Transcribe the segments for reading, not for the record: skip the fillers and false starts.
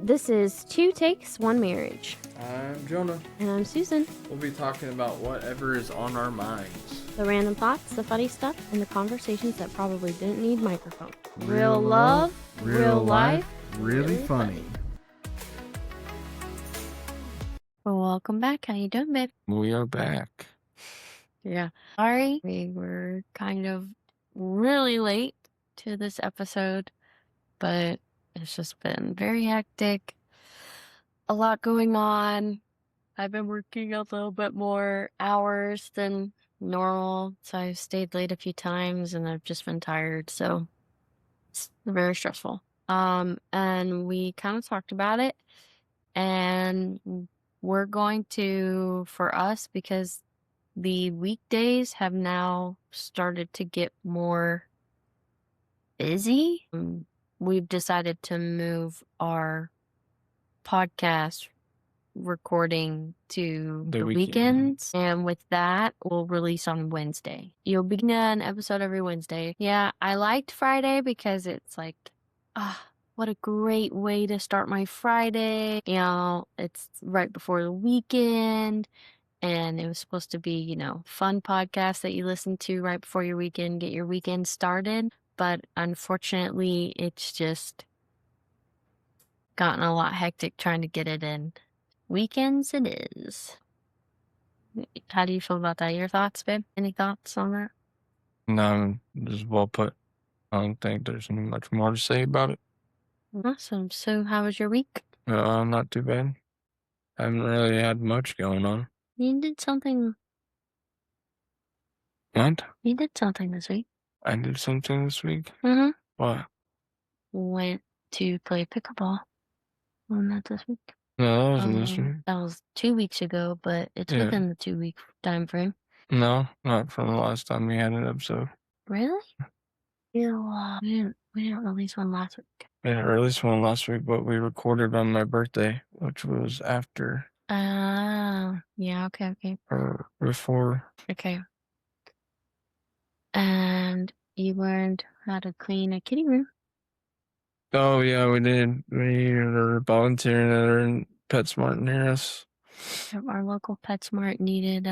This is Two Takes, One Marriage. I'm Jonah. And I'm Susan. We'll be talking about whatever is on our minds. The random thoughts, the funny stuff, and the conversations that probably didn't need microphones. Real love, real life, really funny. Well, welcome back. How you doing, babe? We are back. Yeah. Sorry, we were kind of really late to this episode, but it's just been very hectic. A lot going on. I've been working a little bit more hours than normal, so I've stayed late a few times and I've just been tired, so it's very stressful. And we kind of talked about it, and we're going to, for us, because the weekdays have now started to get more busy, we've decided to move our podcast recording to the weekends, and with that we'll release on Wednesday. You'll be getting an episode every Wednesday. Yeah, I liked Friday because it's like, what a great way to start my Friday. You know, it's right before the weekend, and it was supposed to be, you know, fun podcast that you listen to right before your weekend, get your weekend started. But unfortunately, it's just gotten a lot hectic trying to get it in. Weekends it is. How do you feel about that? Your thoughts, babe? Any thoughts on that? No, just well put. I don't think there's much more to say about it. Awesome. So how was your week? Not too bad. I haven't really had much going on. You did something. What? You did something this week. I did something this week? Mm-hmm. What? Went to play pickleball. Wasn't that this week? No, that wasn't this week. That was 2 weeks ago, but it's within the 2-week time frame. No, not from the last time we had an episode. Really? Yeah, we didn't release one last week. We didn't release one last week, but we recorded on my birthday, which was after. Yeah, okay. Or before. Okay. And you learned how to clean a kitty room. Oh, yeah, we did. We are volunteering at PetSmart near us. Our local PetSmart needed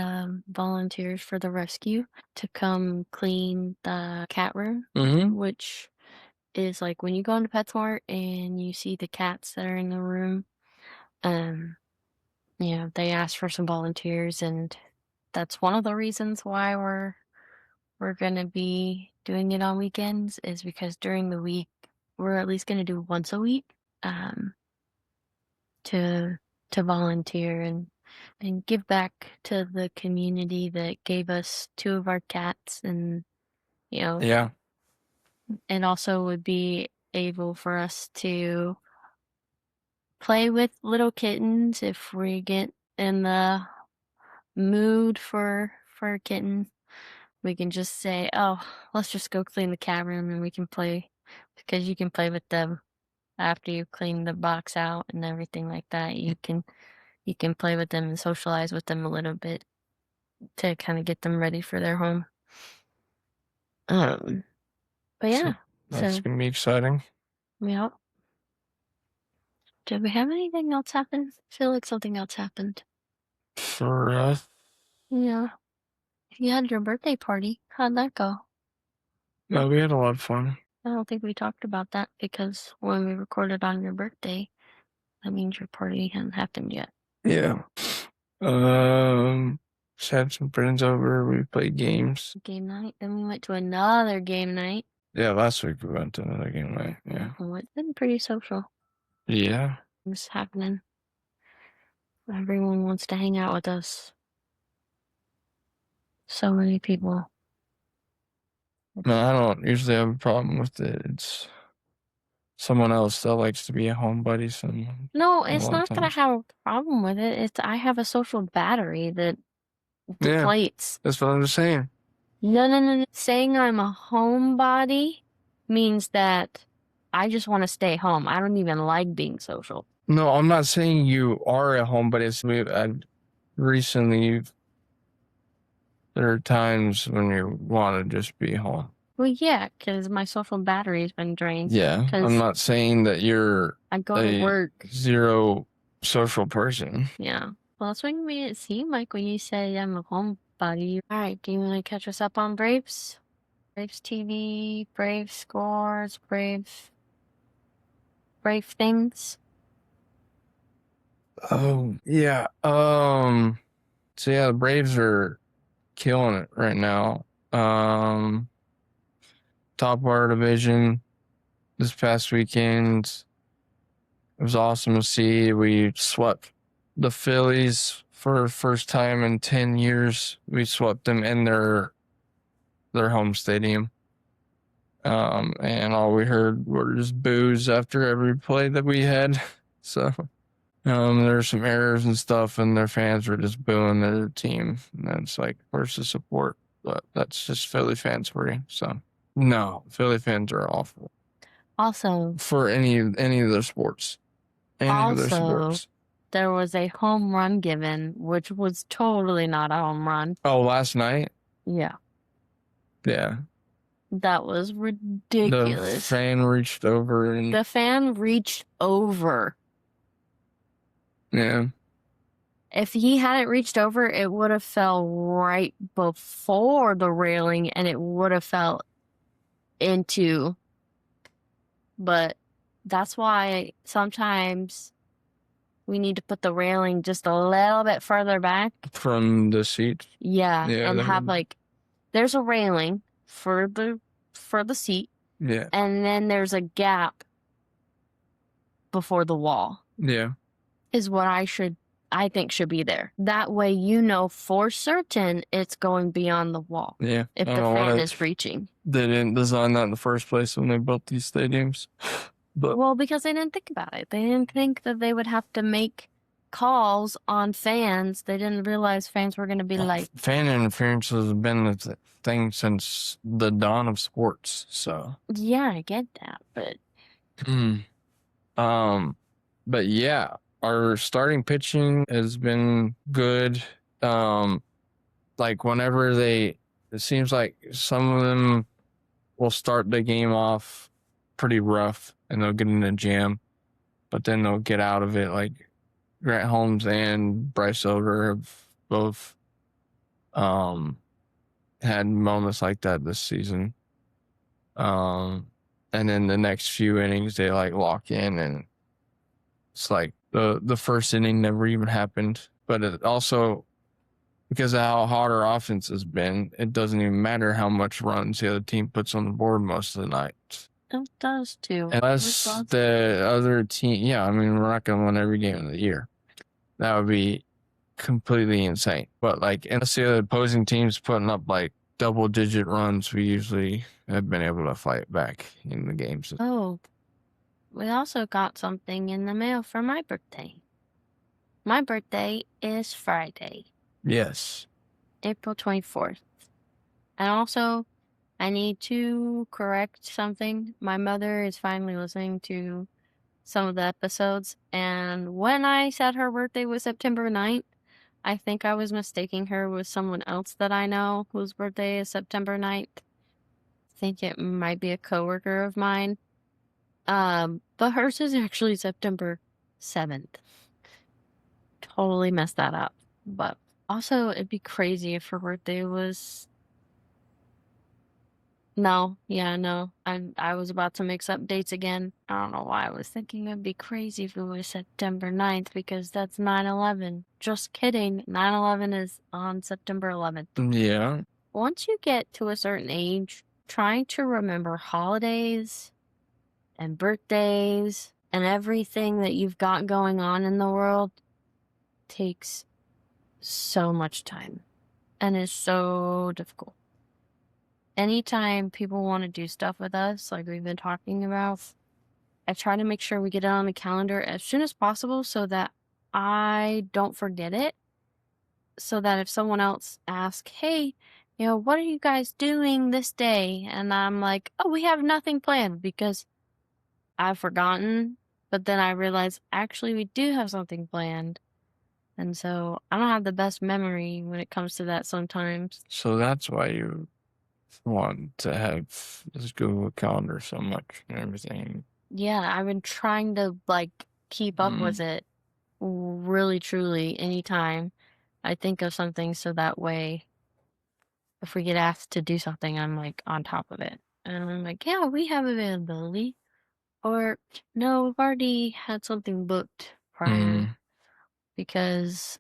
volunteers for the rescue to come clean the cat room, which is like when you go into PetSmart and you see the cats that are in the room, you know, they asked for some volunteers, and that's one of the reasons why we're gonna be doing it on weekends, is because during the week we're at least gonna do once a week to volunteer and give back to the community that gave us 2 of our cats, and you know, yeah, it also would be able for us to play with little kittens if we get in the mood for a kitten. We can just say, oh, let's just go clean the cat room, and we can play, because you can play with them after you clean the box out and everything like that. You can play with them and socialize with them a little bit to kind of get them ready for their home. But yeah, that's gonna be exciting. Yeah. Did we have anything else happen? I feel like something else happened. For us? Yeah. You had your birthday party. How'd that go? No, we had a lot of fun. I don't think we talked about that, because when we recorded on your birthday, that means your party hadn't happened yet. Yeah. Just had some friends over. We played games. Game night. Then we went to another game night. Yeah, last week we went to another game night. Yeah. Oh, it's been pretty social. Yeah. It's happening. Everyone wants to hang out with us. So many people. No, I don't usually have a problem with it. It's someone else that likes to be a homebody. No, it's not that I have a problem with it. It's I have a social battery that deflates. That's what I'm just saying. No. Saying I'm a homebody means that I just want to stay home. I don't even like being social. No, I'm not saying you are a homebody. Recently, there are times when you want to just be home. Well, yeah, because my social battery's been drained. Yeah, I'm Because not saying that you're I go to a work. zero social person. Yeah. Well, that's what you made it seem like when you say I'm a homebody. All right, do you want to catch us up on Braves? Braves TV, Brave scores, Brave things. Oh, yeah. So yeah, the Braves are killing it right now. Top of our division this past weekend. It was awesome to see. We swept the Phillies for the first time in 10 years. We swept them in their home stadium. And all we heard were just boos after every play that we had. So there's some errors and stuff, and their fans were just booing their team. And that's like, where's the support? But that's just Philly fans for you. So no, Philly fans are awful Also, for any of the sports. Any of their also, sports. there was a home run given, which was totally not a home run. Oh, last night? Yeah, Yeah. that was The ridiculous. fan reached over and The fan reached over. yeah. If he hadn't reached over, it would have fell right before the railing and it would have fell into. But that's why sometimes we need to put the railing just a little bit further back. From the seat. Yeah, Yeah, and that have would, like there's a railing for the seat, yeah. and then there's a gap before the wall. Yeah. Is what I think should be there. That way you know for certain it's going beyond the wall. Yeah. If I the don't know fan why is reaching. they didn't design that in the first place when they built these stadiums. But Well, because they didn't think about it. They didn't think that they would have to make calls on fans. They didn't realize fans were going to be like, fan interference has been a thing since the dawn of sports. So yeah, I get that, but um but yeah, our starting pitching has been good. Like whenever it seems like some of them will start the game off pretty rough and they'll get in a jam, but then they'll get out of it. Like Grant Holmes and Bryce Silver have both had moments like that this season. And then the next few innings they like lock in, and it's like the first inning never even happened. But it also, because of how hot our offense has been, it doesn't even matter how much runs the other team puts on the board most of the night. it does too. Unless the other team, yeah, I mean, we're not going to win every game of the year. That would be completely insane. But like, unless the opposing team's putting up like double-digit runs, we usually have been able to fight back in the games. Oh, we also got something in the mail for my birthday. My birthday is Friday, Yes. April 24th. And also, I need to correct something. My mother is finally listening to some of the episodes, and when I said her birthday was September 9th, I think I was mistaking her with someone else that I know whose birthday is September 9th. I think it might be a coworker of mine. But hers is actually September 7th. Totally messed that up. But also, it'd be crazy if her birthday was. No, yeah, no. I was about to mix up dates again. I don't know why I was thinking it'd be crazy if it was September 9th because that's 9/11. Just kidding. 9/11 is on September 11th. Yeah. Once you get to a certain age, trying to remember holidays and birthdays and everything that you've got going on in the world takes so much time and is so difficult. Anytime people want to do stuff with us, like we've been talking about, I try to make sure we get it on the calendar as soon as possible so that I don't forget it. So that if someone else asks, hey, what are you guys doing this day? And I'm like, oh, we have nothing planned because I've forgotten. But then I realize actually we do have something planned. And so I don't have the best memory when it comes to that sometimes. So that's why you want to have this Google Calendar so much and everything. Yeah, I've been trying to like keep up with it really truly anytime I think of something so that way if we get asked to do something, I'm like on top of it. And I'm like, yeah, we have availability. Or no, we've already had something booked prior Mm, because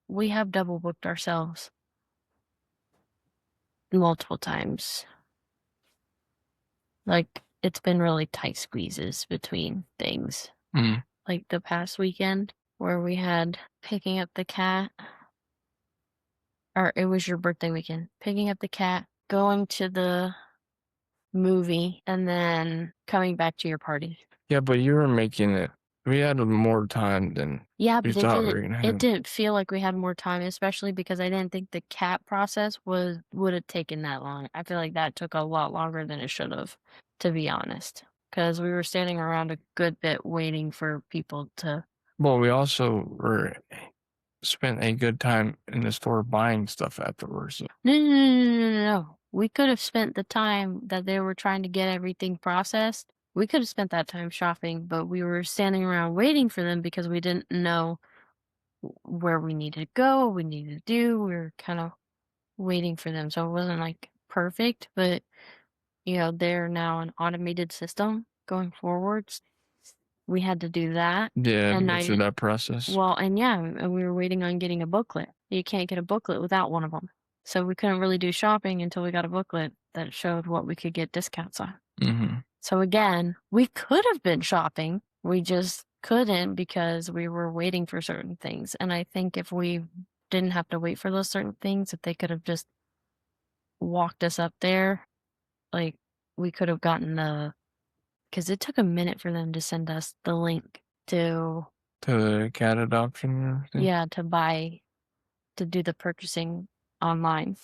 we have double booked ourselves multiple times. Like it's been really tight squeezes between things. mm. Like the past weekend where we had picking up the cat, or it was your birthday weekend, picking up the cat, going to the movie, and then coming back to your party. Yeah, but you were making it. We had more time than Yeah, we but thought we were gonna it have. didn't feel like we had more time, especially because I didn't think the cat process would have taken that long. I feel like that took a lot longer than it should have, to be honest. Because we were standing around a good bit waiting for people to. Well, we also were spent a good time in the store buying stuff afterwards. So. No, no, no, no, no, no, no. We could have spent the time that they were trying to get everything processed. We could have spent that time shopping, but we were standing around waiting for them because we didn't know where we needed to go, what we needed to do. We were kind of waiting for them. So it wasn't like perfect, but they're now an automated system going forwards. We had to do that. Yeah, to And go through that process. and we were waiting on getting a booklet. You can't get a booklet without one of them. So we couldn't really do shopping until we got a booklet that showed what we could get discounts on. Mm-hmm. So again, we could have been shopping. We just couldn't because we were waiting for certain things. And I think if we didn't have to wait for those certain things, if they could have just walked us up there, like we could have gotten because it took a minute for them to send us the link to, To the cat adoption and everything. yeah, to do the purchasing online,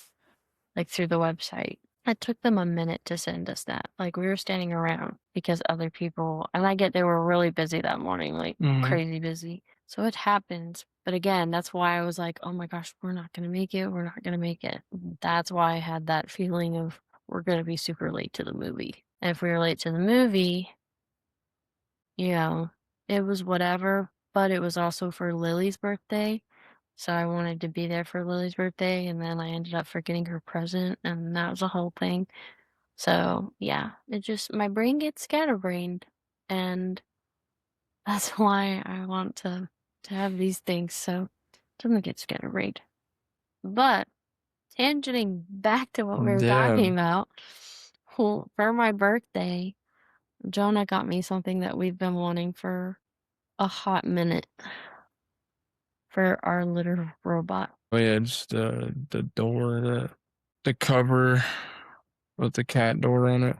like through the website. It took them a minute to send us that. Like we were standing around because other people, and I get they were really busy that morning, like Mm-hmm. crazy busy. So it happens. But again, that's why I was like, oh my gosh, we're not going to make it. We're not going to make it. That's why I had that feeling of we're going to be super late to the movie. And if we were late to the movie, you know, it was whatever, but it was also for Lily's birthday. So I wanted to be there for Lily's birthday, and then I ended up forgetting her present, and that was a whole thing. So yeah, my brain gets scatterbrained, and that's why I want to have these things so it doesn't get scatterbrained. But tangenting back to what we were Yeah. talking about, well, for my birthday, Jonah got me something that we've been wanting for a hot minute for our litter robot. Oh yeah, it's the door, the cover with the cat door on it.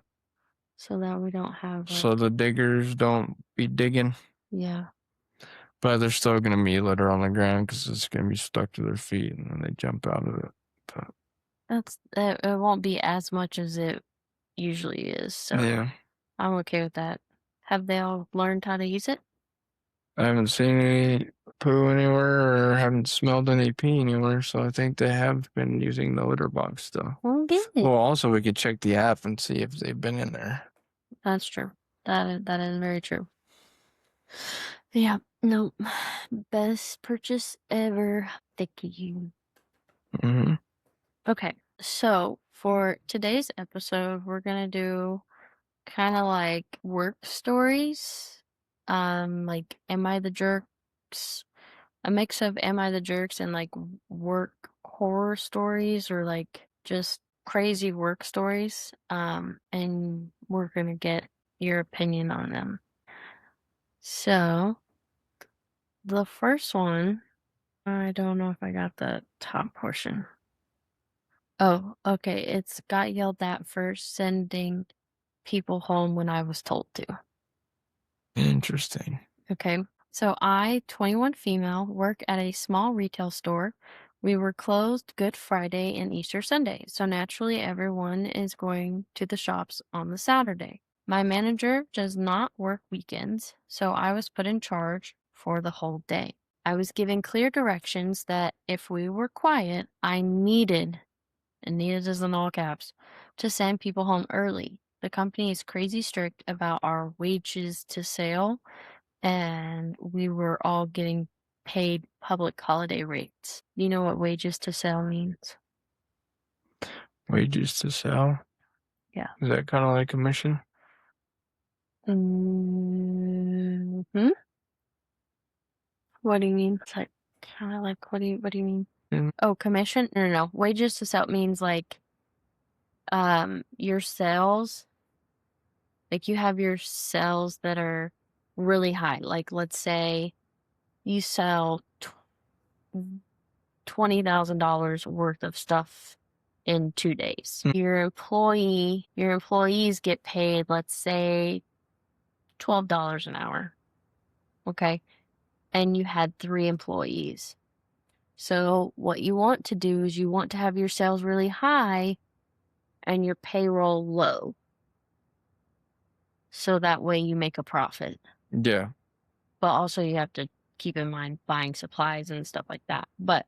So that we don't have So the diggers don't be digging. yeah. But they're still gonna be litter on the ground because it's gonna be stuck to their feet and then they jump out of it. But It won't be as much as it usually is, so yeah, I'm okay with that. Have they all learned how to use it? I haven't seen any poo anywhere or haven't smelled any pee anywhere, so I think they have been using the litter box still. Well, good. Well, also we could check the app and see if they've been in there. That's true. That is very true. Yeah, no, best purchase ever. Thank you. Mm-hmm. Okay, so for today's episode, we're gonna do kind of like work stories. Like Am I the Jerks? A mix of Am I the Jerks and like work horror stories or like just crazy work stories. And we're gonna get your opinion on them. So the first one, I don't know if I got the top portion. Oh, okay. It's got yelled at for sending people home when I was told to. Interesting. Okay. So I, 21 female, work at a small retail store. We were closed Good Friday and Easter Sunday. So naturally, everyone is going to the shops on the Saturday. My manager does not work weekends, so I was put in charge for the whole day. I was given clear directions that if we were quiet, I needed and needed is in all caps, to send people home early. The company is crazy strict about our wages to sale, and we were all getting paid public holiday rates. Do you know what wages to sale means? Wages to sell. Yeah. Is that kind of like commission? Hmm. What do you mean? It's like kind of like what do you mean? Mm, Oh, commission? No, no, no. Wages to sell means like your sales, like you have your sales that are really high. Like let's say you sell $20,000 worth of stuff in 2 days. mm. Your employees get paid, let's say $12 an hour. Okay. And you had 3 employees. So what you want to do is you want to have your sales really high and your payroll low. So that way you make a profit. Yeah. But also you have to keep in mind buying supplies and stuff like that. But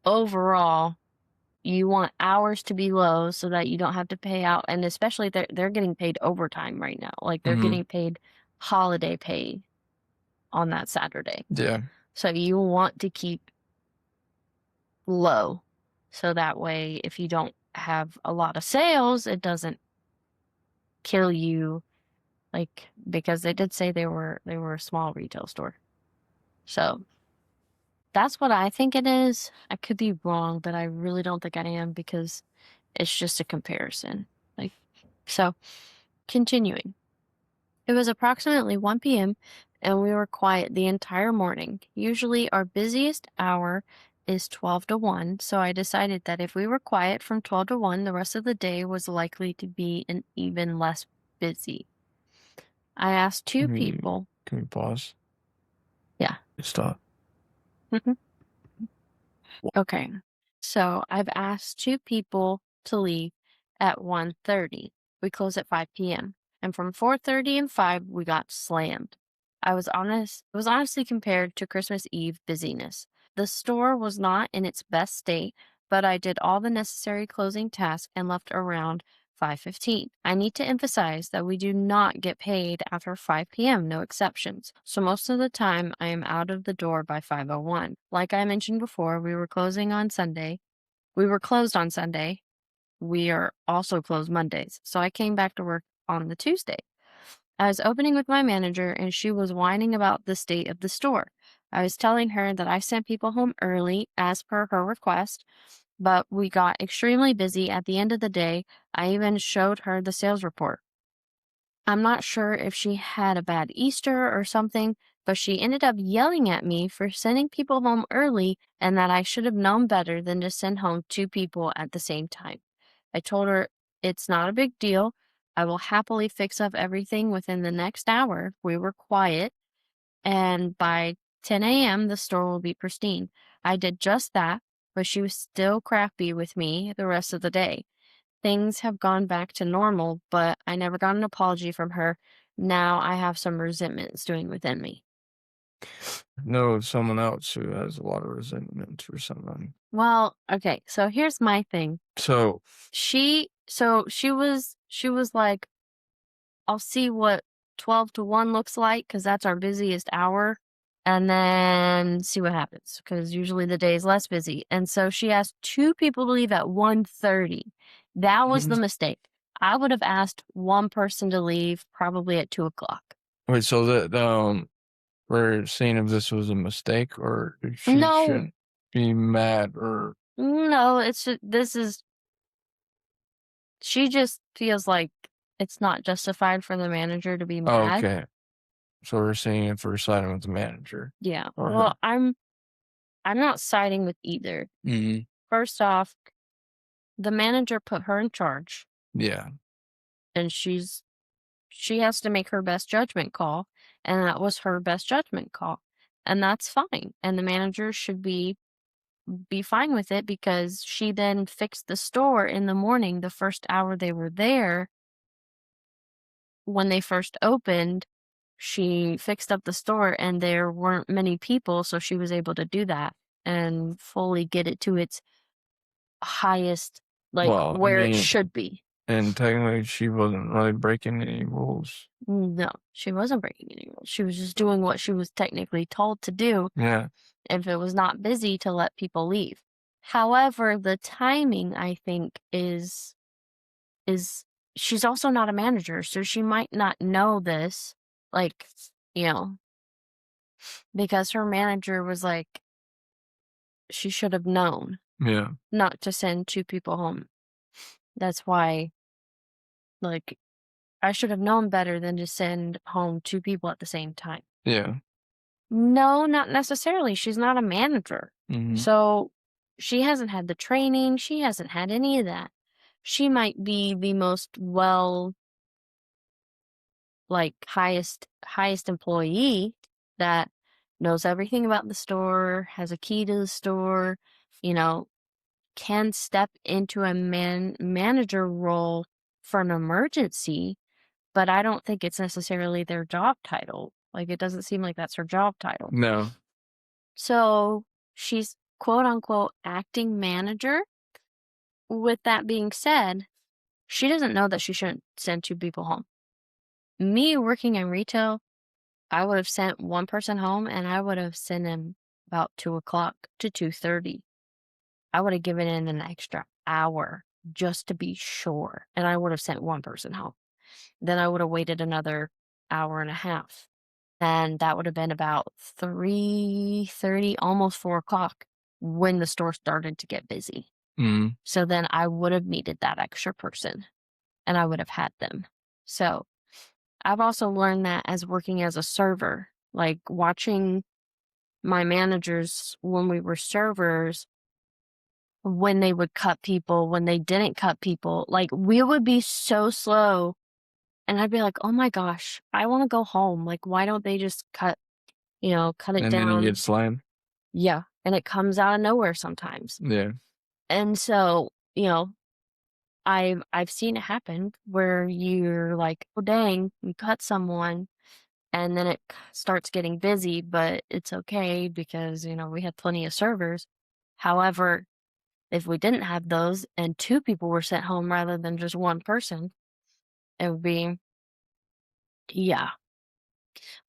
overall, you want hours to be low so that you don't have to pay out, and especially they're getting paid overtime right now. Like they're Hmm. getting paid holiday pay on that Saturday. Yeah. So you want to keep low. So that way if you don't have a lot of sales, it doesn't kill you, like because they did say they were a small retail store. So that's what I think it is. I could be wrong, but I really don't think I am because it's just a comparison. Like, so continuing. It was approximately 1 p.m., and we were quiet the entire morning. Usually, our busiest hour is 12 to 1, so I decided that if we were quiet from 12 to 1, the rest of the day was likely to be an even less busy. I asked two people. Can we pause? Yeah. Stop. Okay. So I've asked two people to leave at 1:30. We close at 5 p.m. And from 4:30 and 5 we got slammed. It was honestly compared to Christmas Eve busyness. The store was not in its best state, but I did all the necessary closing tasks and left around 5:15. I need to emphasize that we do not get paid after 5 p.m., no exceptions. So most of the time I am out of the door by 5:01. Like I mentioned before, we were closing on Sunday. We were closed on Sunday. We are also closed Mondays. So I came back to work on the Tuesday. I was opening with my manager and she was whining about the state of the store. I was telling her that I sent people home early as per her request, but we got extremely busy at the end of the day. I even showed her the sales report. I'm not sure if she had a bad Easter or something, but she ended up yelling at me for sending people home early and that I should have known better than to send home 2 people at the same time. I told her it's not a big deal. I will happily fix up everything within the next hour. We were quiet, and by 10 a.m., the store will be pristine. I did just that, but she was still crappy with me the rest of the day. Things have gone back to normal, but I never got an apology from her. Now I have some resentment stewing within me. No, someone else who has a lot of resentment or something. Well, okay, so here's my thing. So, She was like, I'll see what 12 to 1 looks like because that's our busiest hour, and then see what happens because usually the day is less busy. And so she asked 2 people to leave at 1:30. That was the Mhm. mistake. I would have asked one person to leave probably at 2 o'clock. Wait, so that we're seeing if this was a mistake or if she No, shouldn't be mad or no, she just feels like it's not justified for the manager to be mad. okay. So we're seeing if we're siding with the manager Yeah. or Well, her. I'm not siding with either. Hmm. First off, the manager put her in charge, Yeah. and she has to make her best judgment call, and that was her best judgment call. And that's fine. And the manager should be fine with it because she then fixed the store in the morning the first hour they were there. When they first opened, she fixed up the store and there weren't many people, so she was able to do that and fully get it to its highest like Well, I where it mean, should be. and technically she wasn't really breaking any rules. No, she wasn't breaking any rules. She was just doing what she was technically told to do Yeah, if it was not busy to let people leave. However, the timing I think is she's also not a manager, so she might not know this, like, you know, because her manager was like, she should have known yeah, not to send 2 people home. That's why, like, I should have known better than to send home 2 people at the same time. yeah. No, not necessarily, she's not a manager. Hmm. So, she hasn't had the training, she hasn't had any of that. She might be the most like, highest employee that knows everything about the store, has a key to the store, you know, can step into a manager role for an emergency, but I don't think it's necessarily their job title. Like, it doesn't seem like that's her job title. No, So, she's quote unquote acting manager. With that being said, she doesn't know that she shouldn't send 2 people home. Me working in retail, I would have sent one person home and I would have sent him about 2 o'clock to 2:30. I would have given it an extra hour just to be sure, and I would have sent one person home. Then I would have waited another hour and a half, and that would have been about 3:30, almost 4 o'clock when the store started to get busy. mm, So then I would have needed that extra person, and I would have had them. So I've also learned that as working as a server, like watching my managers when we were servers, when they would cut people, when they didn't cut people, like we would be so slow and I'd be like, "Oh my gosh, I want to go home. Like why don't they just cut it and then you get down?" slammed. Yeah, and it comes out of nowhere sometimes. Yeah, And so, I've seen it happen where you're like, "Oh dang, we cut someone." And then it starts getting busy, but it's okay because, we had plenty of servers. However, if we didn't have those and 2 people were sent home rather than just 1 person, it would be yeah.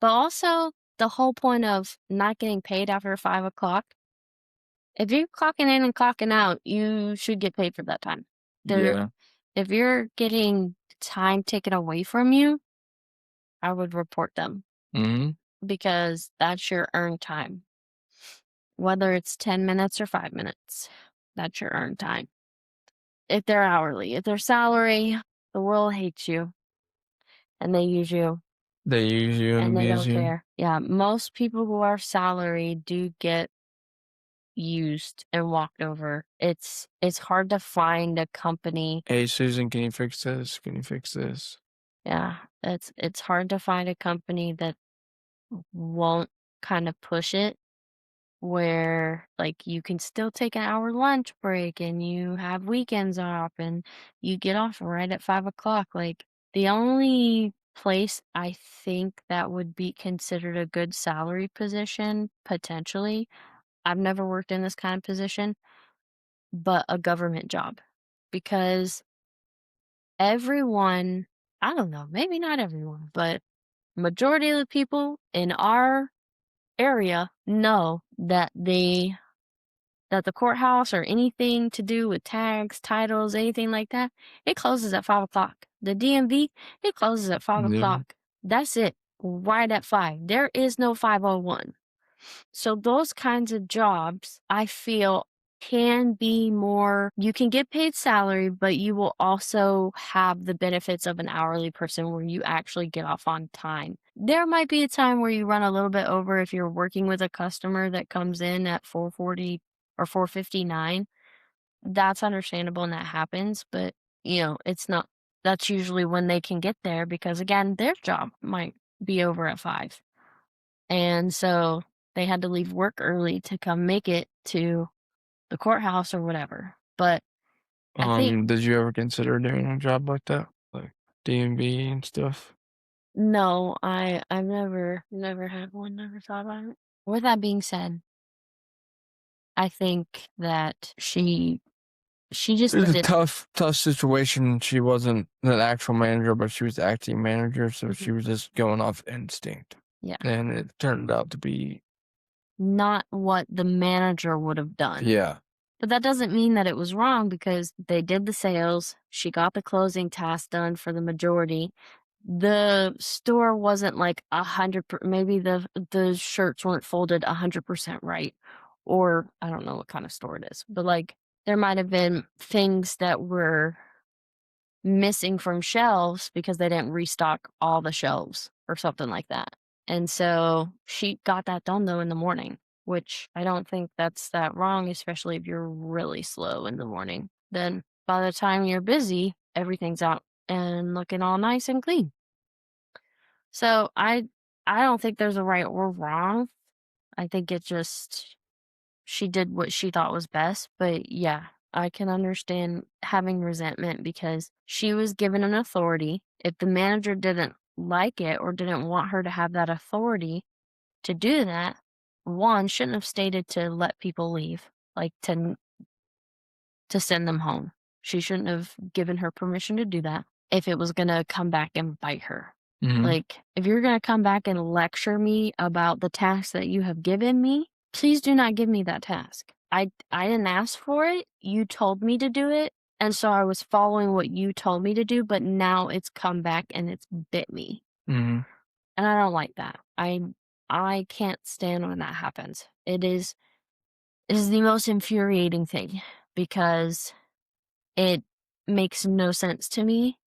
But also, the whole point of not getting paid after 5 o'clock, if you're clocking in and clocking out, you should get paid for that time. There yeah. if you're getting time taken away from you, I would report them Hmm. because that's your earned time. Whether it's 10 minutes or 5 minutes, that's your earned time. If they're hourly, if they're salary, the world hates you and they use you They use you and and they abuse don't you. care. Yeah, most people who are salary do get used and walked over. It's hard to find a company. Hey, Susan, can you fix this? Can you fix this? Yeah, it's hard to find a company that won't kind of push it where like you can still take an hour lunch break and you have weekends off and you get off right at 5 o'clock. Like the only place I think that would be considered a good salary position, potentially, I've never worked in this kind of position, but a government job. Because everyone, I don't know, maybe not everyone, but majority of the people in our area know that the courthouse or anything to do with tags, titles, anything like that, it closes at 5 o'clock. The DMV, it closes at five Yeah. o'clock. That's it. Right at 5. There is no 501. So those kinds of jobs, I feel can be more you can get paid salary, but you will also have the benefits of an hourly person where you actually get off on time. There might be a time where you run a little bit over if you're working with a customer that comes in at 4:40 or 4:59. That's understandable and that happens, but it's not that's usually when they can get there because again, their job might be over at 5. And so they had to leave work early to come make it to the courthouse or whatever. But I think Did you ever consider doing a job like that? Like DMV and stuff? no, I've never had one, never thought about it. With that being said, I think that she She just It was a didn't. tough situation. She wasn't an actual manager, but she was acting manager, so Mhm. she was just going off instinct, Yeah. and it turned out to be Not what the manager would have done. yeah. But that doesn't mean that it was wrong because they did the sales. She got the closing task done for the majority. The store wasn't like 100, maybe the shirts weren't folded 100% right. Or I don't know what kind of store it is, but like there might have been things that were missing from shelves because they didn't restock all the shelves or something like that. And so she got that done though in the morning, which I don't think that's that wrong, especially if you're really slow in the morning. Then by the time you're busy, everything's out and looking all nice and clean. So I don't think there's a right or wrong. I think it just she did what she thought was best, but yeah, I can understand having resentment because she was given an authority. If the manager didn't like it or didn't want her to have that authority to do that, one shouldn't have stated to let people leave, like to send them home. She shouldn't have given her permission to do that if it was gonna come back and bite her. Mhm, Like, if you're gonna come back and lecture me about the task that you have given me, please do not give me that task. I didn't ask for it. You told me to do it, and so I was following what you told me to do, but now it's come back and it's bit me. mhm. And I don't like that. I can't stand when that happens. It is the most infuriating thing because it makes no sense to me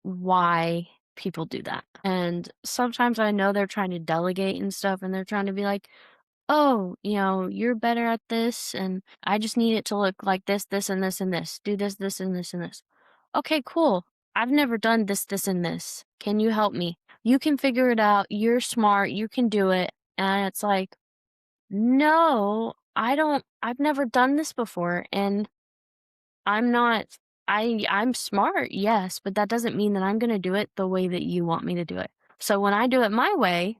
why people do that. And sometimes I know they're trying to delegate and stuff, and they're trying to be like, "Oh, you're better at this, and I just need it to look like this, this, and this, and this. Do this, this, and this, and this." Okay, cool. I've never done this, this, and this. Can you help me? You can figure it out. You're smart. You can do it. And it's like, no, I don't. I've never done this before, and I'm not I'm smart, yes, but that doesn't mean that I'm gonna do it the way that you want me to do it. So when I do it my way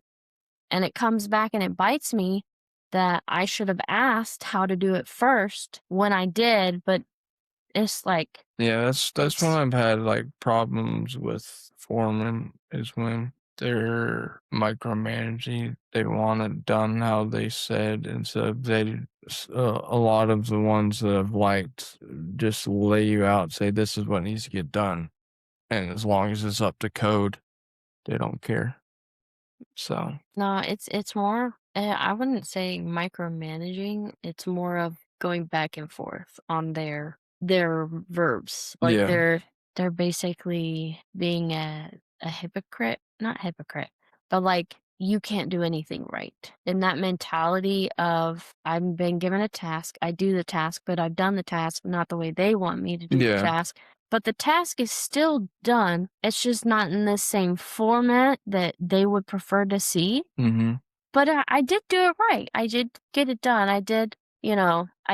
and it comes back and it bites me, that I should have asked how to do it first when I did, but it's like Yeah, that's when it's I've had, like, problems with foremen is when they're micromanaging. They want it done how they said, and so a lot of the ones that I've liked just lay you out, say, "This is what needs to get done," and as long as it's up to code, they don't care. So, no, it's more I wouldn't say micromanaging, it's more of going back and forth on their verbs. Like yeah. they're basically being a hypocrite, not hypocrite, but like you can't do anything right. And that mentality of I've been given a task, I do the task, but I've done the task not the way they want me to do the Yeah. task. But the task is still done. It's just not in the same format that they would prefer to see. Mhm. But I did do it right. I did get it done. I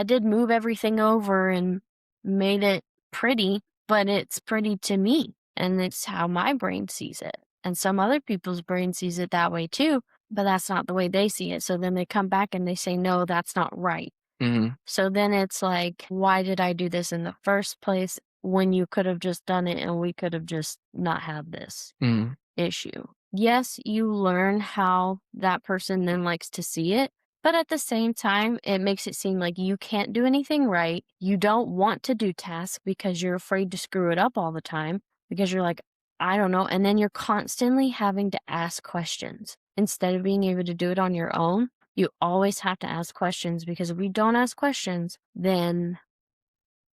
did move everything over and made it pretty, but it's pretty to me. And it's how my brain sees it. And some other people's brain sees it that way too, but that's not the way they see it. So then they come back and they say, no, that's not right. Mhm. So then it's like, why did I do this in the first place when you could have just done it and we could have just not had this Mhm. issue? Yes, you learn how that person then likes to see it, but at the same time, it makes it seem like you can't do anything right. You don't want to do tasks because you're afraid to screw it up all the time because you're like, I don't know. And then you're constantly having to ask questions instead of being able to do it on your own. You always have to ask questions because if you don't ask questions, then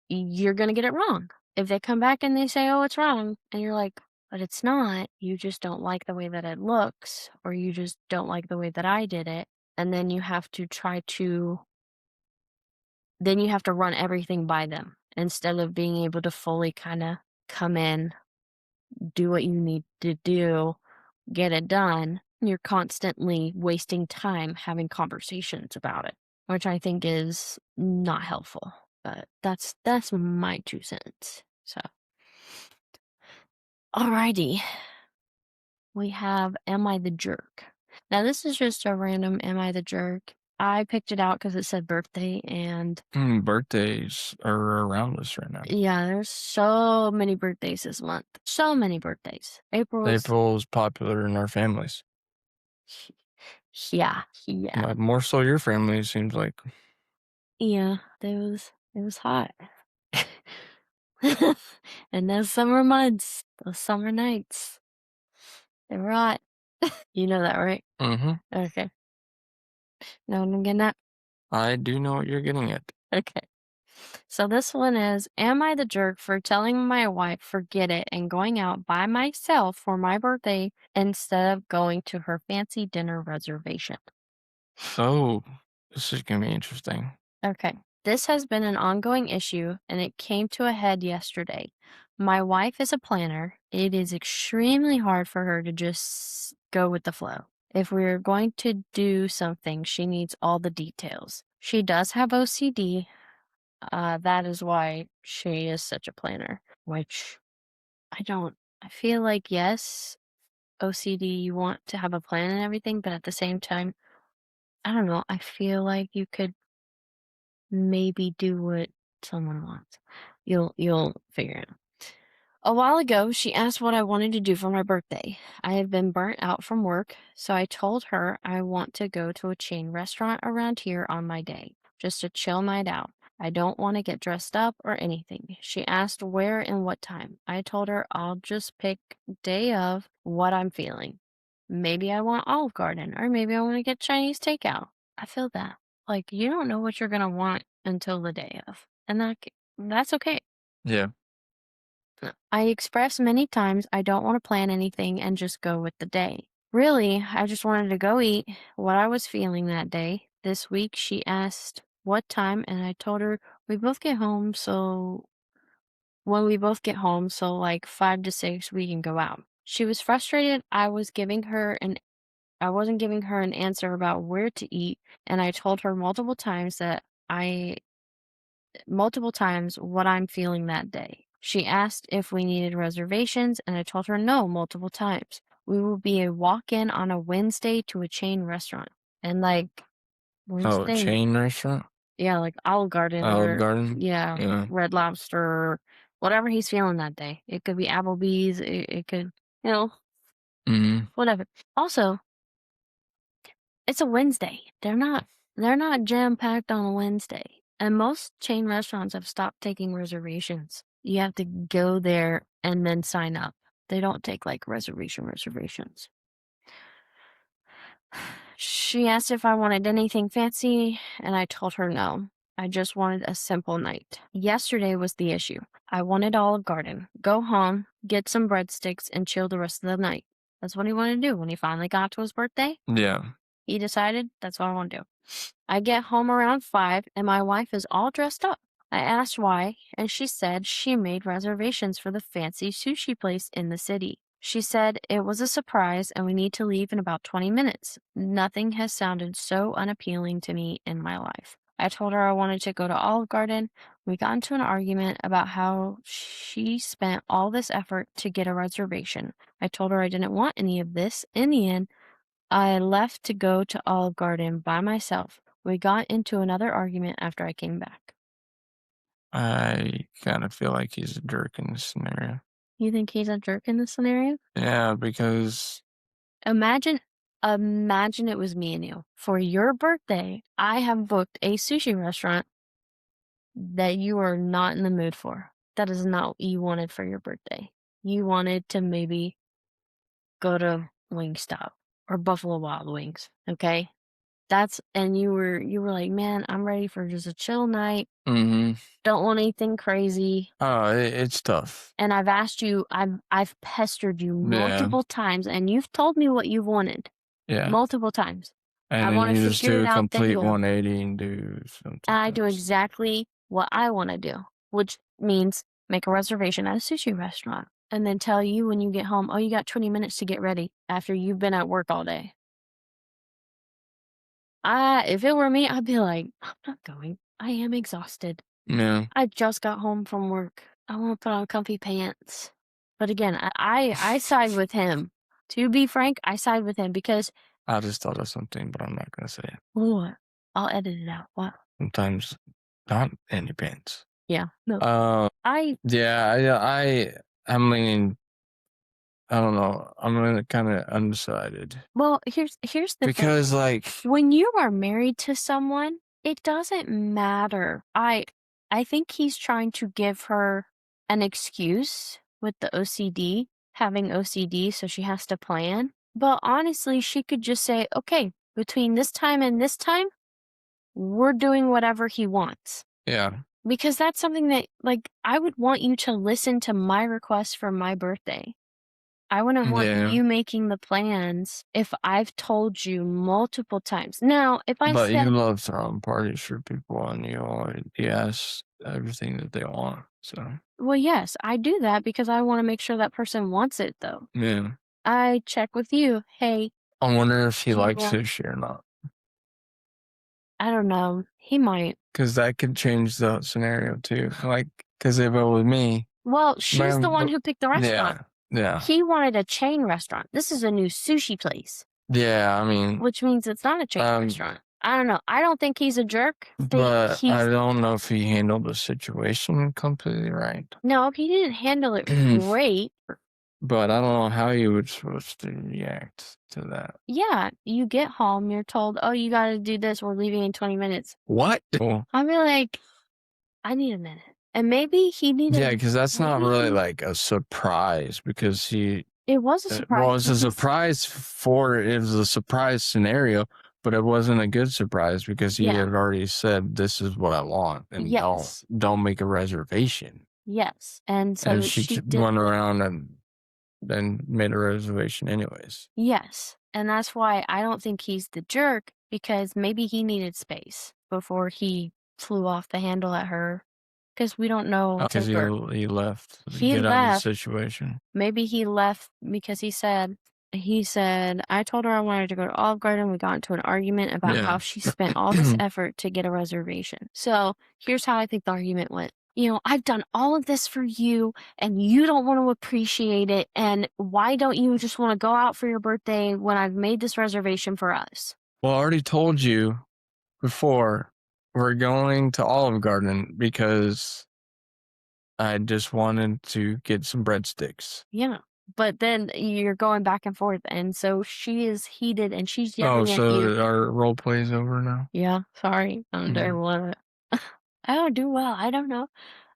you're going to get it wrong. If they come back and they say, oh, it's wrong, and you're like, but it's not, you just don't like the way that it looks, or you just don't like the way that I did it. And then you have to then you have to run everything by them instead of being able to fully kind of come in, do what you need to do, get it done. You're constantly wasting time having conversations about it, which I think is not helpful. But that's my 2 cents. So, alrighty, we have "Am I the jerk?" Now, this is just a random "Am I the jerk?" I picked it out because it said birthday, and Birthdays are around us right now. yeah, there's so many birthdays this month. So many birthdays. April's April is popular in our families. yeah, yeah, More so your family, it seems like. yeah. It was hot. And those summer months, those summer nights, they were hot. You know that, right? Mm-hmm. Okay. Know what I'm getting at? I do know what you're getting at. Okay. So this one is, am I the jerk for telling my wife forget it and going out by myself for my birthday instead of going to her fancy dinner reservation? So, this is gonna be interesting. Okay. This has been an ongoing issue and it came to a head yesterday. My wife is a planner. It is extremely hard for her to just go with the flow. If we're going to do something, she needs all the details. She does have OCD. That is why she is such a planner, which I don't. I feel like, yes, OCD, you want to have a plan and everything, but at the same time, I don't know. I feel like you could maybe do what someone wants. You'll figure it out. A while ago, she asked what I wanted to do for my birthday. I have been burnt out from work, so I told her I want to go to a chain restaurant around here on my day, just a chill night out. I don't want to get dressed up or anything. She asked where and what time. I told her I'll just pick day of what I'm feeling. Maybe I want Olive Garden, or maybe I want to get Chinese takeout. I feel that. Like, you don't know what you're gonna want until the day of, and that's okay. Yeah. I expressed many times I don't want to plan anything and just go with the day. Really, I just wanted to go eat what I was feeling that day. This week, she asked what time, and I told her we both get home, so when we both get home, so like 5 to 6, we can go out. She was frustrated. I wasn't giving her an answer about where to eat, and I told her I multiple times what I'm feeling that day. She asked if we needed reservations, and I told her no multiple times. We will be a walk in on a Wednesday to a chain restaurant. And like Oh, a Wednesday, chain restaurant? yeah, like Olive Garden Olive or Garden? yeah, Yeah. Red Lobster, whatever he's feeling that day. It could be Applebee's, it could, you know, Mm-hmm. whatever. Also, it's a Wednesday. They're not jam-packed on a Wednesday. And most chain restaurants have stopped taking reservations. You have to go there and then sign up. They don't take like reservations. She asked if I wanted anything fancy, and I told her no. I just wanted a simple night. Yesterday was the issue. I wanted Olive Garden, go home, get some breadsticks, and chill the rest of the night. That's what he wanted to do when he finally got to his birthday. Yeah. He decided that's what I want to do. I get home around 5 and my wife is all dressed up. I asked why, and she said she made reservations for the fancy sushi place in the city. She said it was a surprise and we need to leave in about 20 minutes. Nothing has sounded so unappealing to me in my life. I told her I wanted to go to Olive Garden. We got into an argument about how she spent all this effort to get a reservation. I told her I didn't want any of this. In the end, I left to go to Olive Garden by myself. We got into another argument after I came back. I kind of feel like he's a jerk in this scenario. You think he's a jerk in this scenario? Yeah, because Imagine imagine it was me and you. For your birthday, I have booked a sushi restaurant that you are not in the mood for. That is not what you wanted for your birthday. You wanted to maybe go to Wingstop or Buffalo Wild Wings, okay? And you were like, "Man, I'm ready for just a chill night. mm-hmm. Don't want anything crazy." Oh, it's tough. And I've pestered you Yeah. multiple times, and you've told me what you wanted Yeah. multiple times. And I then wanna you just figure do it a out, then complete go. 180 and do And something I do else. exactly what I wanna do, which means make a reservation at a sushi restaurant, and then tell you when you get home, "Oh, you got 20 minutes to get ready," after you've been at work all day. If it were me, I'd be like, "I'm not going. I am exhausted. Yeah. I just got home from work. I wanna put on comfy pants." But again, I side with him. To be frank, I side with him because I just thought of something, but I'm not gonna say it. what? I'll edit it out. Wow. sometimes not in your pants. Yeah. No. Uh, I yeah, I'm leaning. I don't know. I'm kind of undecided well, here's the thing. because, like, When you are married to someone, it doesn't matter. I think he's trying to give her an excuse with the OCD, having OCD, so she has to plan. But honestly, she could just say, "Okay, between this time and this time, we're doing whatever he wants." yeah, Because that's something that, like, I would want you to listen to my request for my birthday. I wouldn't want yeah. you making the plans if I've told you multiple times. Now, if I But you said, love throwing parties for people, and you ask everything that they want. So well, yes, I do that because I want to make sure that person wants it, though. yeah, I check with you. Hey, I wonder if he do you likes want, sushi or not, I don't know. He might. because that could change the scenario too. Like, because if it was me, Well, she's the man, one who picked the restaurant. yeah, yeah, He wanted a chain restaurant. This is a new sushi place, yeah. I mean, which means it's not a chain um, restaurant. I don't know. I don't think he's a jerk. I think but I he's, don't know if he handled the situation completely right. no, he didn't handle it great. But I don't know how you would supposed to react to that. Yeah, you get home, you're told, "Oh, you gotta do this, we're leaving in 20 minutes." What? Well, I'll be like, "I need a minute." And maybe he yeah, needed because that's not maybe really he like a surprise because it was a surprise well, it's a because surprise for it was a surprise scenario, but it wasn't a good surprise because he yeah, had already said, "This is what I want," and yes, don't make a reservation. yes, and And so she she just did went around and then made a reservation anyways. yes, and that's why I don't think he's the jerk because maybe he needed space before he flew off the handle at her. Because we don't know Because his birth. he left to He get out of the left. situation. Maybe he left because he said, "I told her I wanted to go to Olive Garden. We got into an argument about how Yeah. she spent all this effort to get a reservation." So here's how I think the argument went. I've done all of this for you and you don't want to appreciate it. And why don't you just want to go out for your birthday when I've made this reservation for us? Well, I already told you before we're going to Olive Garden because I just wanted to get some breadsticks. Yeah. But then you're going back and forth. And so she is heated and she's Oh, yelling at you. so our role play is over now? Yeah, sorry. I'm Mhm. terrible at it. I don't do well. I don't know.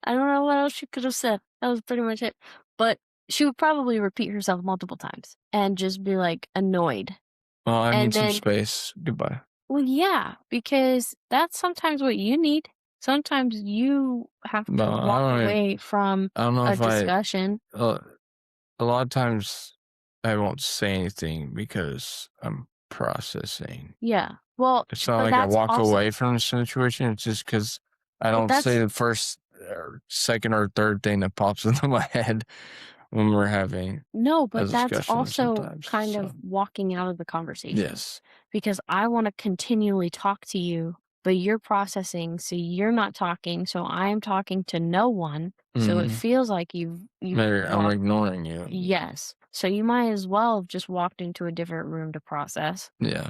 I don't know what else she could have said. That was pretty much it. But she would probably repeat herself multiple times and just be like annoyed. Well, I And need some then, space. Goodbye. well, yeah, because that's sometimes what you need. Sometimes you have No, to walk away from I don't know a if discussion. uh, a lot of times I won't say anything because I'm processing. Yeah. Well, It's not but like I that's walk also, away from the situation. It's just because I well, don't say that's the first or second or third thing that pops into my head when we're having No, a but that's discussion also sometimes. kind So of walking out of the conversation yes. because I want to continually talk to you, but you're processing, so you're not talking, so I'm talking to no one. So it Mhm. feels like you've Maybe I'm walked. ignoring you. Yes. So you might as well have just walked into a different room to process. Yeah.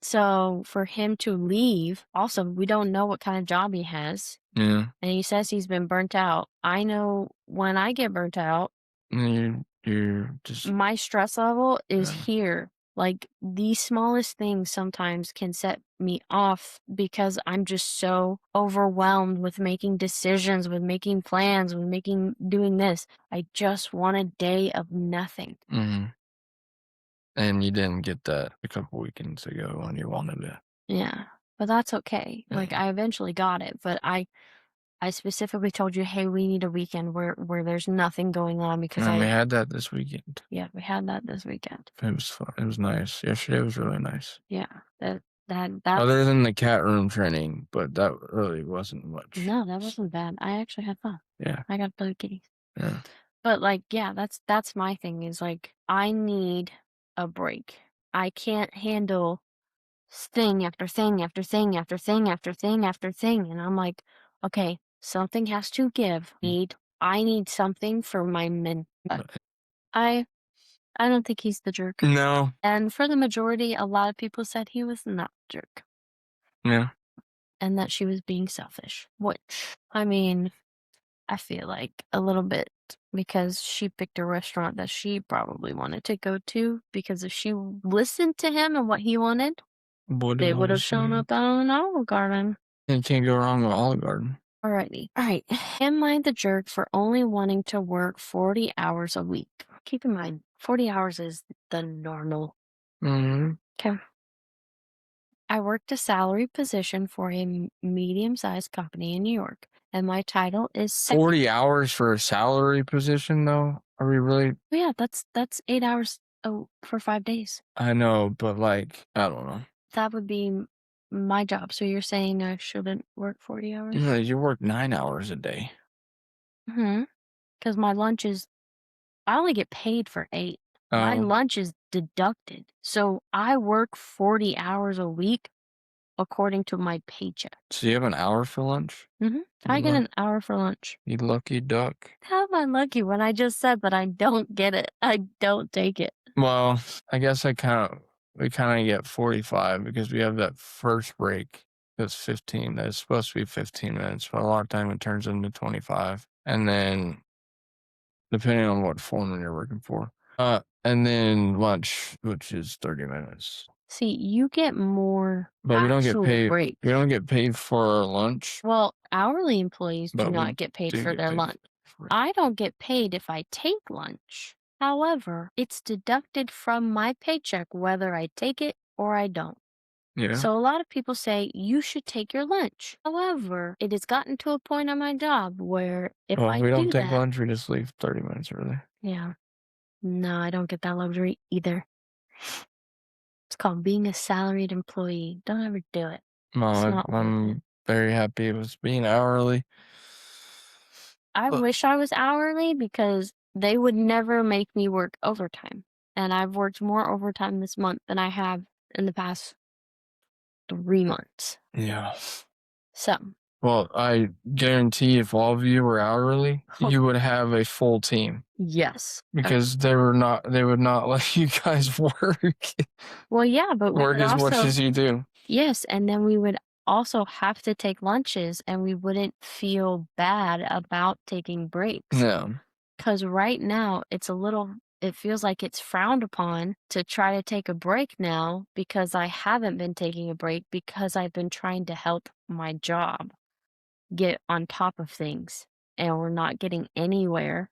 So for him to leave, also we don't know what kind of job he has. Yeah. And he says he's been burnt out. I know when I get burnt out, And you're just my stress level is yeah. here. Like the smallest things sometimes can set me off because I'm just so overwhelmed with making decisions, with making plans, with doing this. I just want a day of nothing. Mhm. And you didn't get that a couple weekends ago when you wanted it. Yeah. But that's okay. Like Yeah. I eventually got it, but I specifically told you, "Hey, we need a weekend where there's nothing going on because And we I had that this weekend. yeah, we had that this weekend." It was fun. It was nice. Yesterday was really nice. Yeah. That's Other than the cat room training, but that really wasn't much. no, that wasn't bad. I actually had fun. Yeah. I got to play with kitties. Yeah. But like, yeah, that's my thing is like I need a break. I can't handle thing after thing after thing after thing after thing after thing. And I'm like, okay, something has to give. I need something for my men. I I don't think he's the jerk. No. And for the majority, a lot of people said he was not a jerk. Yeah. and that she was being selfish, which, I mean, I feel like a little bit because she picked a restaurant that she probably wanted to go to because if she listened to him and what he wanted, Would have they would have obviously shown been. up on Olive Garden. You can't go wrong with Olive Garden. Alrighty. Alright. Am I the jerk for only wanting to work 40 hours a week? Keep in mind, 40 hours is the normal. Mm-hmm. Okay. I worked a salary position for a medium-sized company in New York, and my title is second. 40 hours for a salary position, though? Are we really? Oh, yeah, that's 8 hours for 5 days. I know, but like, I don't know. That would be my job. So you're saying I shouldn't work 40 hours? You know, you work 9 hours a day. Mm-hmm. Because my lunch is, I only get paid for 8. My Oh, lunch is deducted. So I work 40 hours a week according to my paycheck. so you have an hour for lunch? Mm-hmm. You I get luck, an hour for lunch. you lucky duck. How am I lucky when I just said that I don't get it? I don't take it. Well, I guess we kind of get 45 because we have that first break that's 15. That's supposed to be 15 minutes, but a lot of time it turns into 25. And then depending on what foreman you're working for. And then lunch, which is 30 minutes. See, you get more But actual breaks. we don't get paid for our lunch, Well, hourly employees do but we not get paid do for get their paid lunch. for it. I don't get paid if I take lunch. However, it's deducted from my paycheck whether I take it or I don't. Yeah. So a lot of people say you should take your lunch. However, it has gotten to a point on my job where if Well, if I we don't do take that, lunch, we just leave 30 minutes early. yeah, no, I don't get that luxury either. It's called being a salaried employee. Don't ever do it. No, It's not worth it. I'm very happy with being hourly. I But wish I was hourly because they would never make me work overtime. And I've worked more overtime this month than I have in the past 3 months. yeah. So, Well, I guarantee if all of you were hourly, you would have a full team yes. because they would not let you guys Well, yeah, but we work would as much also, as you do. yes, and then we would also have to take lunches and we wouldn't feel bad about taking breaks. No. Because right now, it feels like it's frowned upon to try to take a break now because I haven't been taking a break because I've been trying to help my job get on top of things and we're not getting anywhere.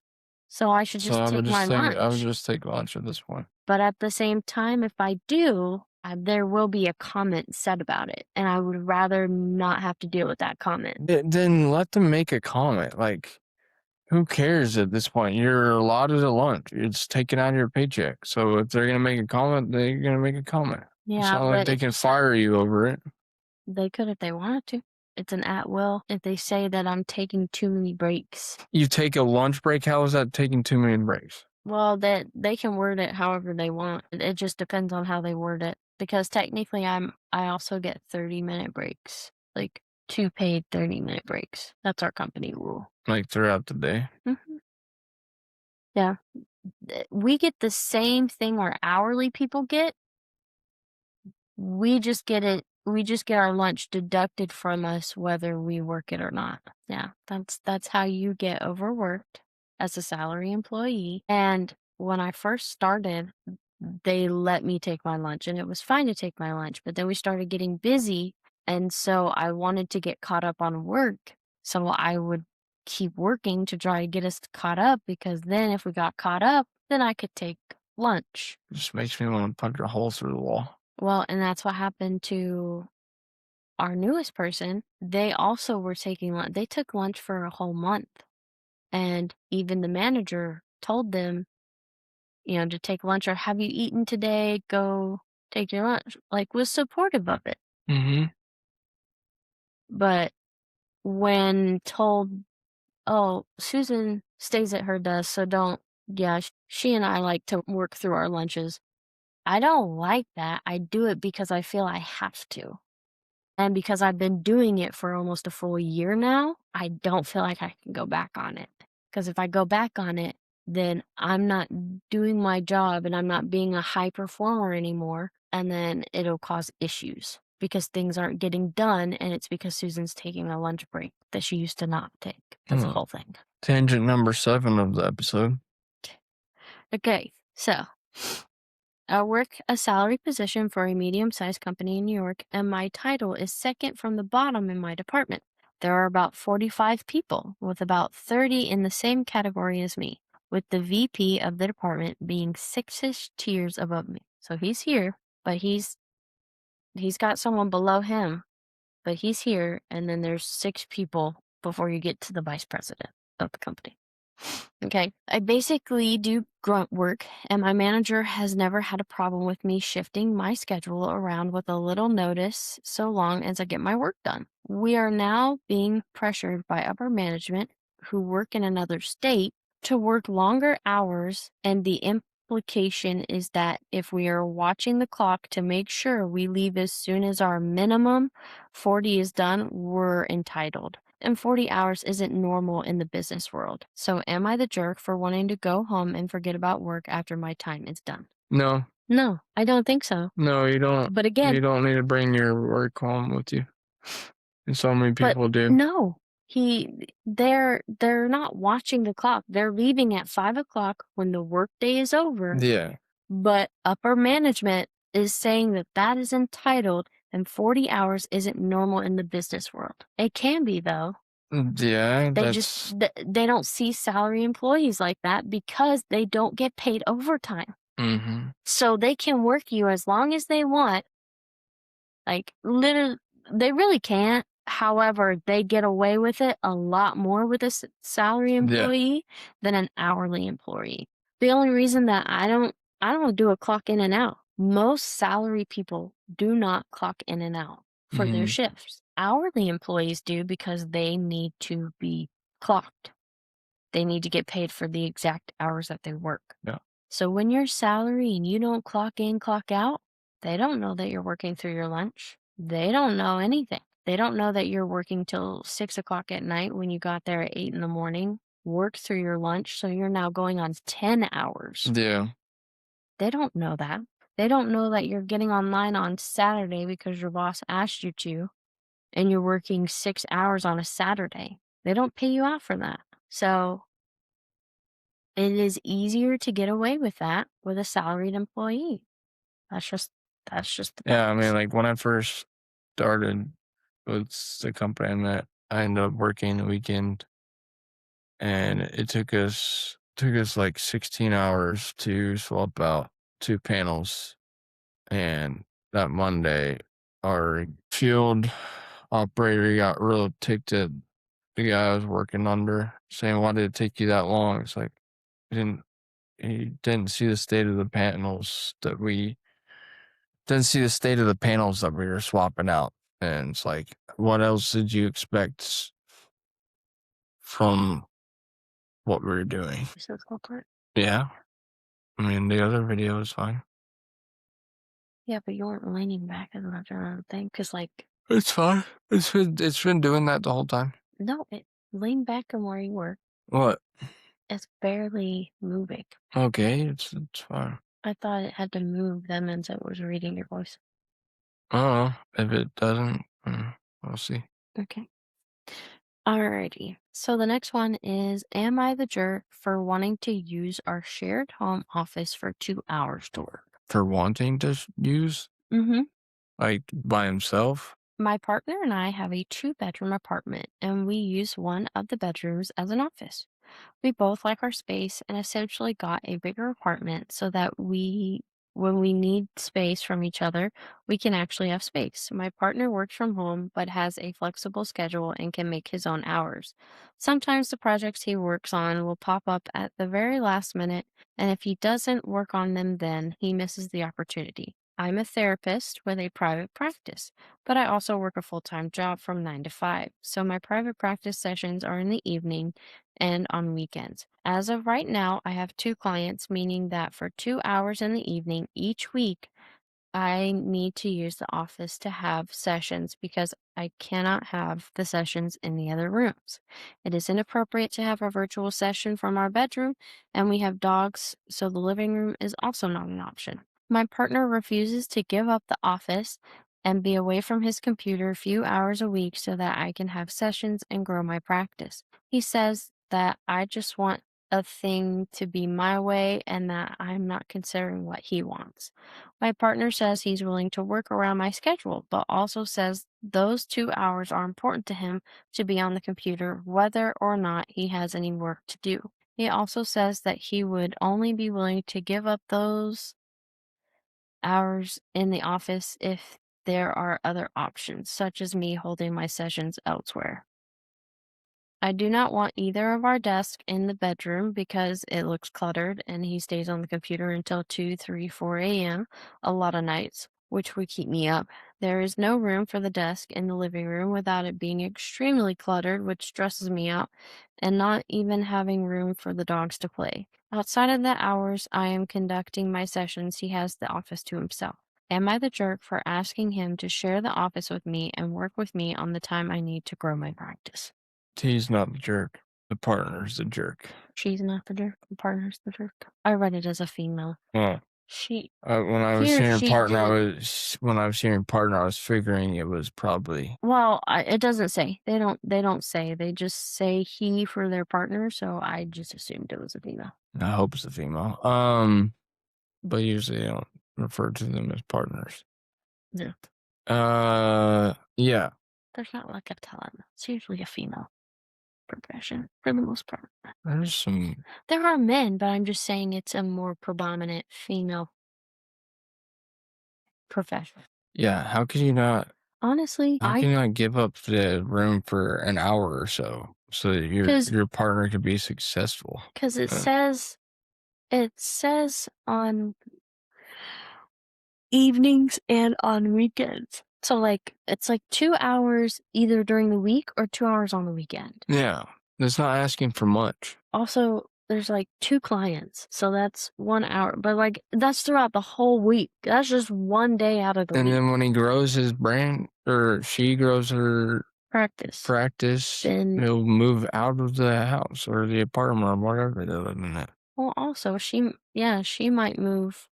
So I should So just take my I would lunch. just take lunch at this point. But at the same time, if I do, there will be a comment said about it. And I would rather not have to deal with that comment. Then let them make a comment. Like, who cares at this point? You're allotted a lunch. It's taken out of your paycheck. So if they're gonna make a comment, they're gonna make a comment. It's Yeah, not like but they can fire you over it. they could if they wanted to. It's an at will. If they say that I'm taking too many breaks, You take a lunch break. How is that taking too many breaks? well, that they can word it however they want. It just depends on how they word it. Because technically, I also get 30-minute breaks, like 2 paid 30-minute breaks. That's our company rule. Like throughout the day. Hmm. Yeah, we get the same thing our hourly people get. We just get our lunch deducted from us whether we work it or not. Yeah, that's how you get overworked as a salary employee. And when I first started, they let me take my lunch and it was fine to take my lunch, but then we started getting busy and so I wanted to get caught up on work. So I would keep working to try to get us caught up because then if we got caught up, then I could take lunch. It just makes me want to punch a hole through the wall. Well, and that's what happened to our newest person. They also were taking lunch. They took lunch for a whole month. And even the manager told them, to take lunch or have you eaten today? Go take your lunch. Like, was supportive of it. Mm-hmm. But when told, oh, Susan stays at her desk, so don't, yeah, she and I like to work through our lunches. I don't like that. I do it because I feel I have to. And because I've been doing it for almost a full year now, I don't feel like I can go back on it. Because if I go back on it, then I'm not doing my job and I'm not being a high performer anymore. And then it'll cause issues. because things aren't getting done, and it's because Susan's taking a lunch break that she used to not take. That's the Hmm. whole thing. Tangent number 7 of the episode. Okay, so I work a salary position for a medium-sized company in New York, and my title is second from the bottom in my department. There are about 45 people, with about 30 in the same category as me, with the VP of the department being 6-ish tiers above me. So he's here, but he's got someone below him, but he's here, and then there's 6 people before you get to the vice president of the company. Okay. I basically do grunt work, and my manager has never had a problem with me shifting my schedule around with a little notice so long as I get my work done. We are now being pressured by upper management who work in another state to work longer hours, and the implication is that if we are watching the clock to make sure we leave as soon as our minimum 40 is done, we're entitled. And 40 hours isn't normal in the business world. So am I the jerk for wanting to go home and forget about work after my time is done? No, No, I don't think so. no, you don't. But again, You don't need to bring your work home with you. And so many but people do. no, they're not watching the clock. They're leaving at 5 o'clock when the workday is over. Yeah. But upper management is saying that that is entitled and 40 hours isn't normal in the business world. It can be though. Yeah, They just that's. they don't see salary employees like that because they don't get paid overtime. Mm-hmm. So they can work you as long as they want. Like literally, they really can't. However, they get away with it a lot more with a salary Yeah. employee than an hourly employee. The only reason that I don't do a clock in and out. Most salary people do not clock in and out for their Mm-hmm. shifts. Hourly employees do because they need to be clocked. They need to get paid for the exact hours that they work. Yeah. So when you're salary and you don't clock in, clock out, they don't know that you're working through your lunch. They don't know anything. They don't know that you're working till 6 o'clock at night when you got there at 8 in the morning, work through your lunch. So you're now going on 10 hours. Yeah. They don't know that. They don't know that you're getting online on Saturday because your boss asked you to, and you're working 6 hours on a Saturday. They don't pay you out for that. So it is easier to get away with that with a salaried employee. That's just that's just the Yeah. I mean, facts. like when I first started with the company I'm at, I ended up working the weekend, and it took us like 16 hours to swap out 2 panels. And that Monday, our field operator got real ticked at the guy I was working under, saying, "Why did it take you that long?" It's like he didn't see the state of the panels that we didn't see the state of the panels that we were swapping out. And it's like, what else did you expect from what we were doing? So it's all part. Yeah. I mean, the other video is fine. Yeah, but you weren't leaning back as much or anything, because like It's fine. It's been doing that the whole time. no, lean back from where you were. What? It's barely moving. Okay, it's fine. I thought it had to move. That meant it was reading your voice. I don't know. If it doesn't, we'll see. Okay. Alrighty. So the next one is, am I the jerk for wanting to use our shared home office for 2 hours to work? For wanting to use, Mm-hmm. like, by himself? My partner and I have a 2-bedroom apartment, and we use one of the bedrooms as an office. We both like our space and essentially got a bigger apartment so that when we need space from each other, we can actually have space. My partner works from home but has a flexible schedule and can make his own hours. Sometimes the projects he works on will pop up at the very last minute, and if he doesn't work on them then, he misses the opportunity. I'm a therapist with a private practice, but I also work a full-time job from 9 to 5. So my private practice sessions are in the evening and on weekends. As of right now, I have 2 clients, meaning that for 2 hours in the evening each week, I need to use the office to have sessions because I cannot have the sessions in the other rooms. It is inappropriate to have a virtual session from our bedroom, and we have dogs, so the living room is also not an option. My partner refuses to give up the office and be away from his computer a few hours a week so that I can have sessions and grow my practice. He says that I just want a thing to be my way and that I'm not considering what he wants. My partner says he's willing to work around my schedule, but also says those 2 hours are important to him to be on the computer, whether or not he has any work to do. He also says that he would only be willing to give up those hours in the office if there are other options, such as me holding my sessions elsewhere. I do not want either of our desks in the bedroom because it looks cluttered and he stays on the computer until 2, 3, 4 a.m. a lot of nights, which would keep me up. There is no room for the desk in the living room without it being extremely cluttered, which stresses me out, and not even having room for the dogs to play. Outside of the hours I am conducting my sessions, he has the office to himself. Am I the jerk for asking him to share the office with me and work with me on the time I need to grow my practice? He's not the jerk. The partner's the jerk. She's not the jerk, the partner's the jerk. I read it as a female. Oh. She When I was he or hearing she partner, did. I was figuring it was probably. Well, it doesn't say. They don't say. They just say he for their partner, so I just assumed it was a female. I hope it's a female. But usually I don't refer to them as partners. Yeah. Yeah. There's not like a ton. It's usually a female profession for the most part. There's some. There are men, but I'm just saying it's a more predominant female profession. Yeah. How can you not? Honestly, How can you not give up the room for an hour or so that because your partner could be successful? because Uh, it says on evenings and on weekends. So, like, it's like 2 hours either during the week or 2 hours on the weekend. yeah. That's not asking for much. Also, there's, like, 2 clients, so that's 1 hour, but, like, that's throughout the whole week. That's just 1 day out of the And week. then when he grows his brand or she grows her Practice. practice, Then he'll move out of the house or the apartment or whatever they're living in. well, also, she might move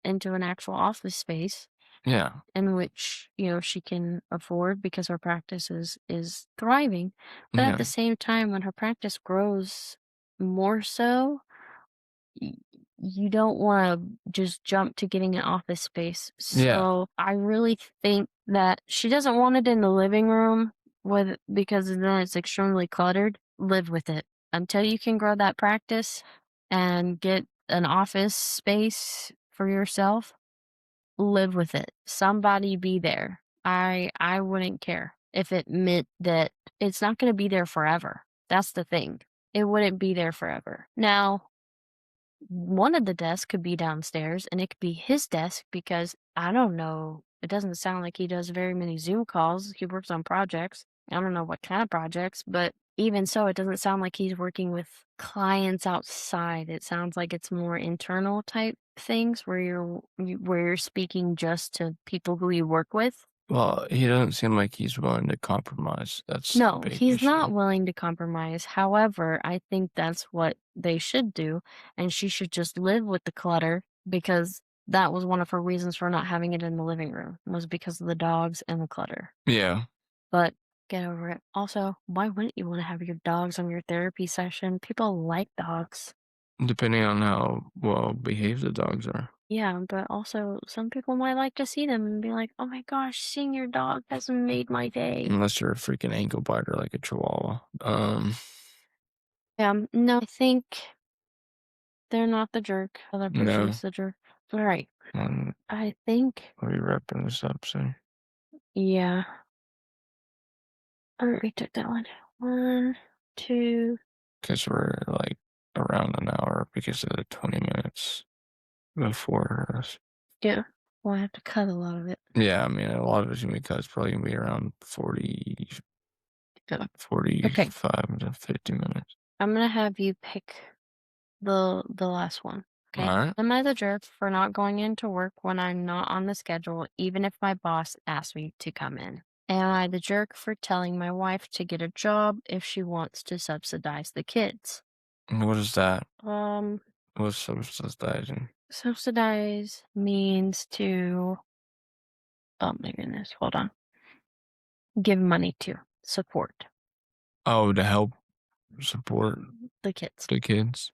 into an actual office space Yeah. in which, she can afford because her practice is thriving. But at Yeah. the same time, when her practice grows more so, y- you don't want to just jump to getting an office space. Yeah. So I really think that she doesn't want it in the living room because then it's extremely cluttered. Live with it until you can grow that practice and get an office space for yourself. Live with it. Somebody be there. I wouldn't care if it meant that it's not going to be there forever. That's the thing. It wouldn't be there forever. Now, one of the desks could be downstairs and it could be his desk because I don't know. It doesn't sound like he does very many Zoom calls. He works on projects. I don't know what kind of projects, but even so, it doesn't sound like he's working with clients outside. It sounds like it's more internal type things where you're speaking just to people who you work with. Well, he doesn't seem like he's willing to compromise. That's the No, big he's issue. not willing to compromise. However, I think that's what they should do, and she should just live with the clutter because that was one of her reasons for not having it in the living room was because of the dogs and the clutter. Yeah. But get over it. Also, why wouldn't you want to have your dogs on your therapy session? People like dogs. Depending on how well behaved the dogs are. Yeah, but also some people might like to see them and be like, "Oh my gosh, seeing your dog has made my day." Unless you're a freaking ankle biter like a chihuahua. Yeah, no, I think they're not the jerk. The other No. person's the jerk. All right. Um, I think, are we wrapping this up soon? yeah. All right, we took that one. One, two. Because we're like around an hour because of the 20 minutes before us. Yeah. Well, I have to cut a lot of it. Yeah, I mean, a lot of it's going to be cut. It's probably going to be around 40, Yeah. Okay. 45 to 50 minutes. I'm gonna have you pick the last one. All Okay. right. Am I the jerk for not going into work when I'm not on the schedule, even if my boss asks me to come in? Am I the jerk for telling my wife to get a job if she wants to subsidize the kids? What is that? Um, What's subsidizing? Subsidize means to Oh my goodness, hold on. Give money to support Oh, to help support the kids. the kids.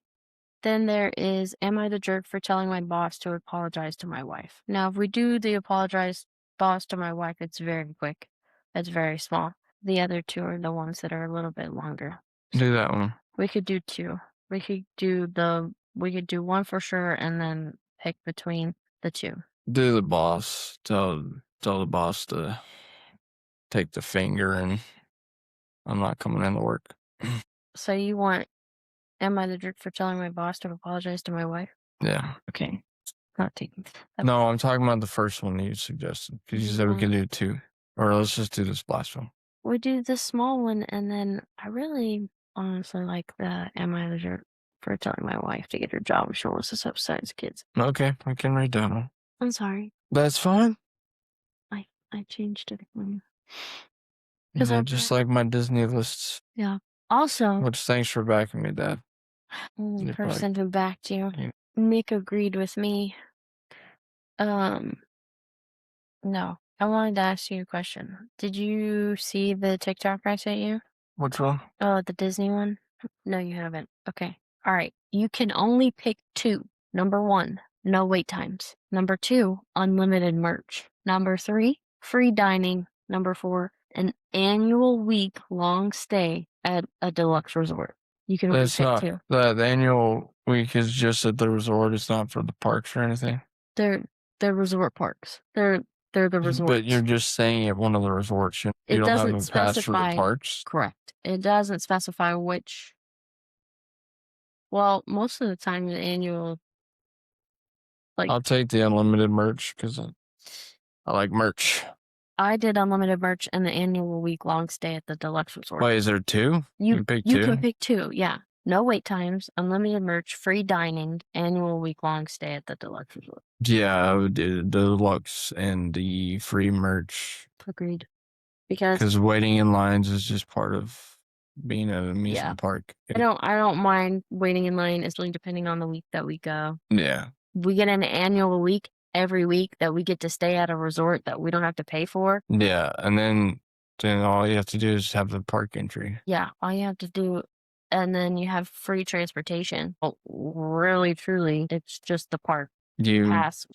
Then there is, am I the jerk for telling my boss to apologize to my wife? Now, if we do the apologize boss to my wife, it's very quick. It's very small. The other two are the ones that are a little bit longer. Do that one. We could do two. We could do one for sure and then pick between the two. Do the boss. Tell the boss to take the finger and I'm not coming into work. So you want, am I the jerk for telling my boss to apologize to my wife? Yeah. Okay. Not taking. No, I'm talking about the first one you suggested because you said we could do two. Or let's just do this last one. We do the small one, and then I really honestly like the am I the jerk for telling my wife to get her job if she wants to subsidize kids. Okay, I can write that one. I'm sorry. That's fine. I changed it. Yeah, just like my Disney lists. Yeah. Also, Which thanks for backing me, Dad. person who backed you. Yeah. Nick agreed with me. No. I wanted to ask you a question. Did you see the TikTok I sent you? Which one? Oh, the Disney one? No, you haven't. Okay. All right. You can only pick two. Number one, no wait times. Number two, unlimited merch. Number three, free dining. Number four, an annual week long stay at a deluxe resort. You can only That's pick not two. the annual week is just at the resort. It's not for the parks or anything. They're resort parks. They're the resorts. But you're just saying at one of the resorts. You It don't have doesn't a pass for the specify. parks. Correct. It doesn't specify which. Well, most of the time, the annual. I'll take the unlimited merch because I like merch. I did unlimited merch and the annual week-long stay at the deluxe resort. Wait, is there two? You can pick two? You can pick two, yeah. No wait times, unlimited merch, free dining, annual week-long stay at the deluxe resort. Yeah, I would do the deluxe and the free merch. Agreed. Because waiting in lines is just part of being at an amusement park. I don't mind waiting in line, especially depending on the week that we go. Yeah. We get an annual week every week that we get to stay at a resort that we don't have to pay for. Yeah, and then all you have to do is have the park entry. Yeah, all you have to do, and then you have free transportation. Well, really, truly, it's just the park pass.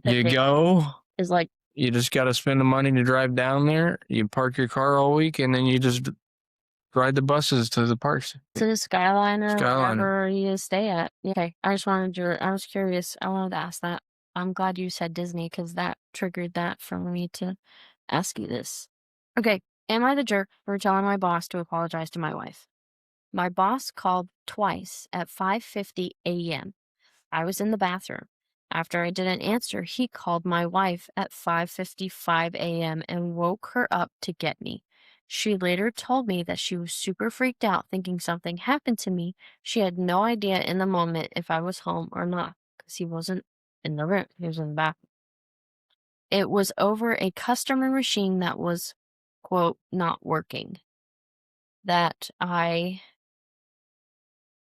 You go. Is like you just got to spend the money to drive down there. You park your car all week, and then you just ride the buses to the parks. To the Skyliner, wherever you stay at. Okay, I was curious. I wanted to ask that. I'm glad you said Disney because that triggered that for me to ask you this. Okay, am I the jerk for telling my boss to apologize to my wife? My boss called twice at 5:50 a.m. I was in the bathroom. After I didn't answer, he called my wife at 5:55 a.m. and woke her up to get me. She later told me that she was super freaked out, thinking something happened to me. She had no idea in the moment if I was home or not, because he wasn't in the room. He was in the bathroom. It was over a customer machine that was, quote, not working. That I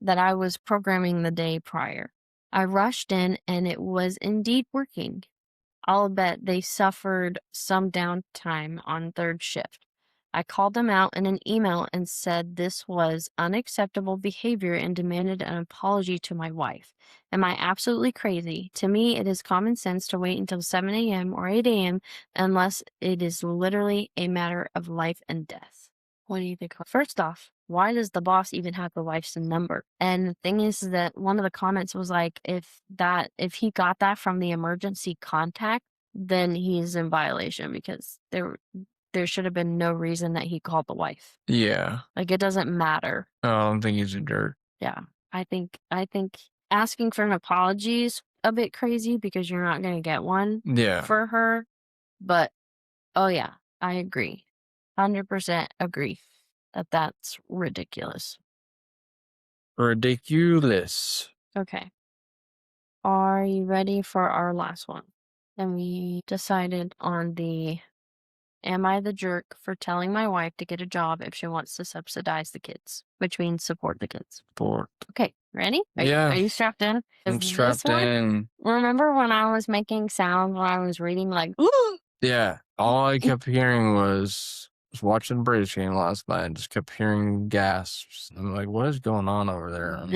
was programming the day prior. I rushed in and it was indeed working. I'll bet they suffered some downtime on third shift. I called them out in an email and said this was unacceptable behavior and demanded an apology to my wife. Am I absolutely crazy? To me, it is common sense to wait until 7 a.m. or 8 a.m. unless it is literally a matter of life and death. What do you think? First off, why does the boss even have the wife's number? And the thing is that one of the comments was like, if he got that from the emergency contact, then he's in violation because there should have been no reason that he called the wife. Yeah. Like, it doesn't matter. I don't think he's a jerk. Yeah. I think asking for an apology is a bit crazy because you're not going to get one for her. But, oh yeah, I agree. 100% agree that that's ridiculous. Ridiculous. Okay. Are you ready for our last one? And we decided on the am I the jerk for telling my wife to get a job if she wants to subsidize the kids, which means support the kids? Support. Okay, ready? Yeah. Are you strapped in? I'm strapped in. Remember when I was making sounds when I was reading like, Yeah, all I kept hearing was watching the Braves game last night and just kept hearing gasps. I'm like, "What is going on over there?"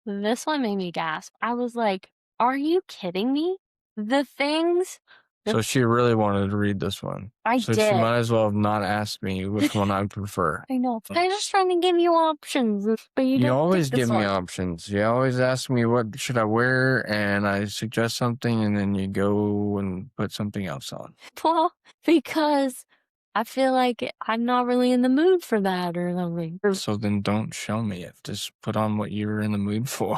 This one made me gasp. I was like, "Are you kidding me?" The things the So she really wanted to read this one. I So she did. might as well have not asked me which one I prefer. I know. I was trying to give you options, but you You didn't pick always this give me one. options. You always ask me what should I wear, and I suggest something, and then you go and put something else on. Well, because I feel like I'm not really in the mood for that or something. So then don't show me it. Just put on what you're in the mood for.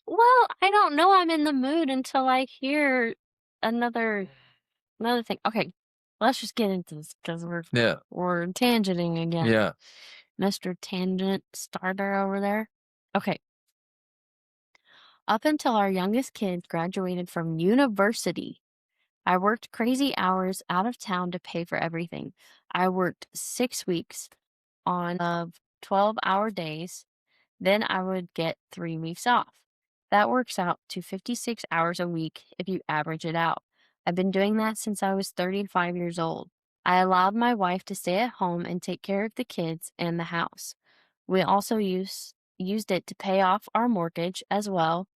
Well, I don't know I'm in the mood until I hear another another thing. Okay, let's just get into this because Yeah. we're tangenting again. Yeah. Mr. Tangent Starter over there. Okay, up until our youngest kid graduated from university, I worked crazy hours out of town to pay for everything. I worked 6 weeks on of 12-hour days. Then I would get 3 weeks off. That works out to 56 hours a week if you average it out. I've been doing that since I was 35 years old. I allowed my wife to stay at home and take care of the kids and the house. We also used it to pay off our mortgage as well,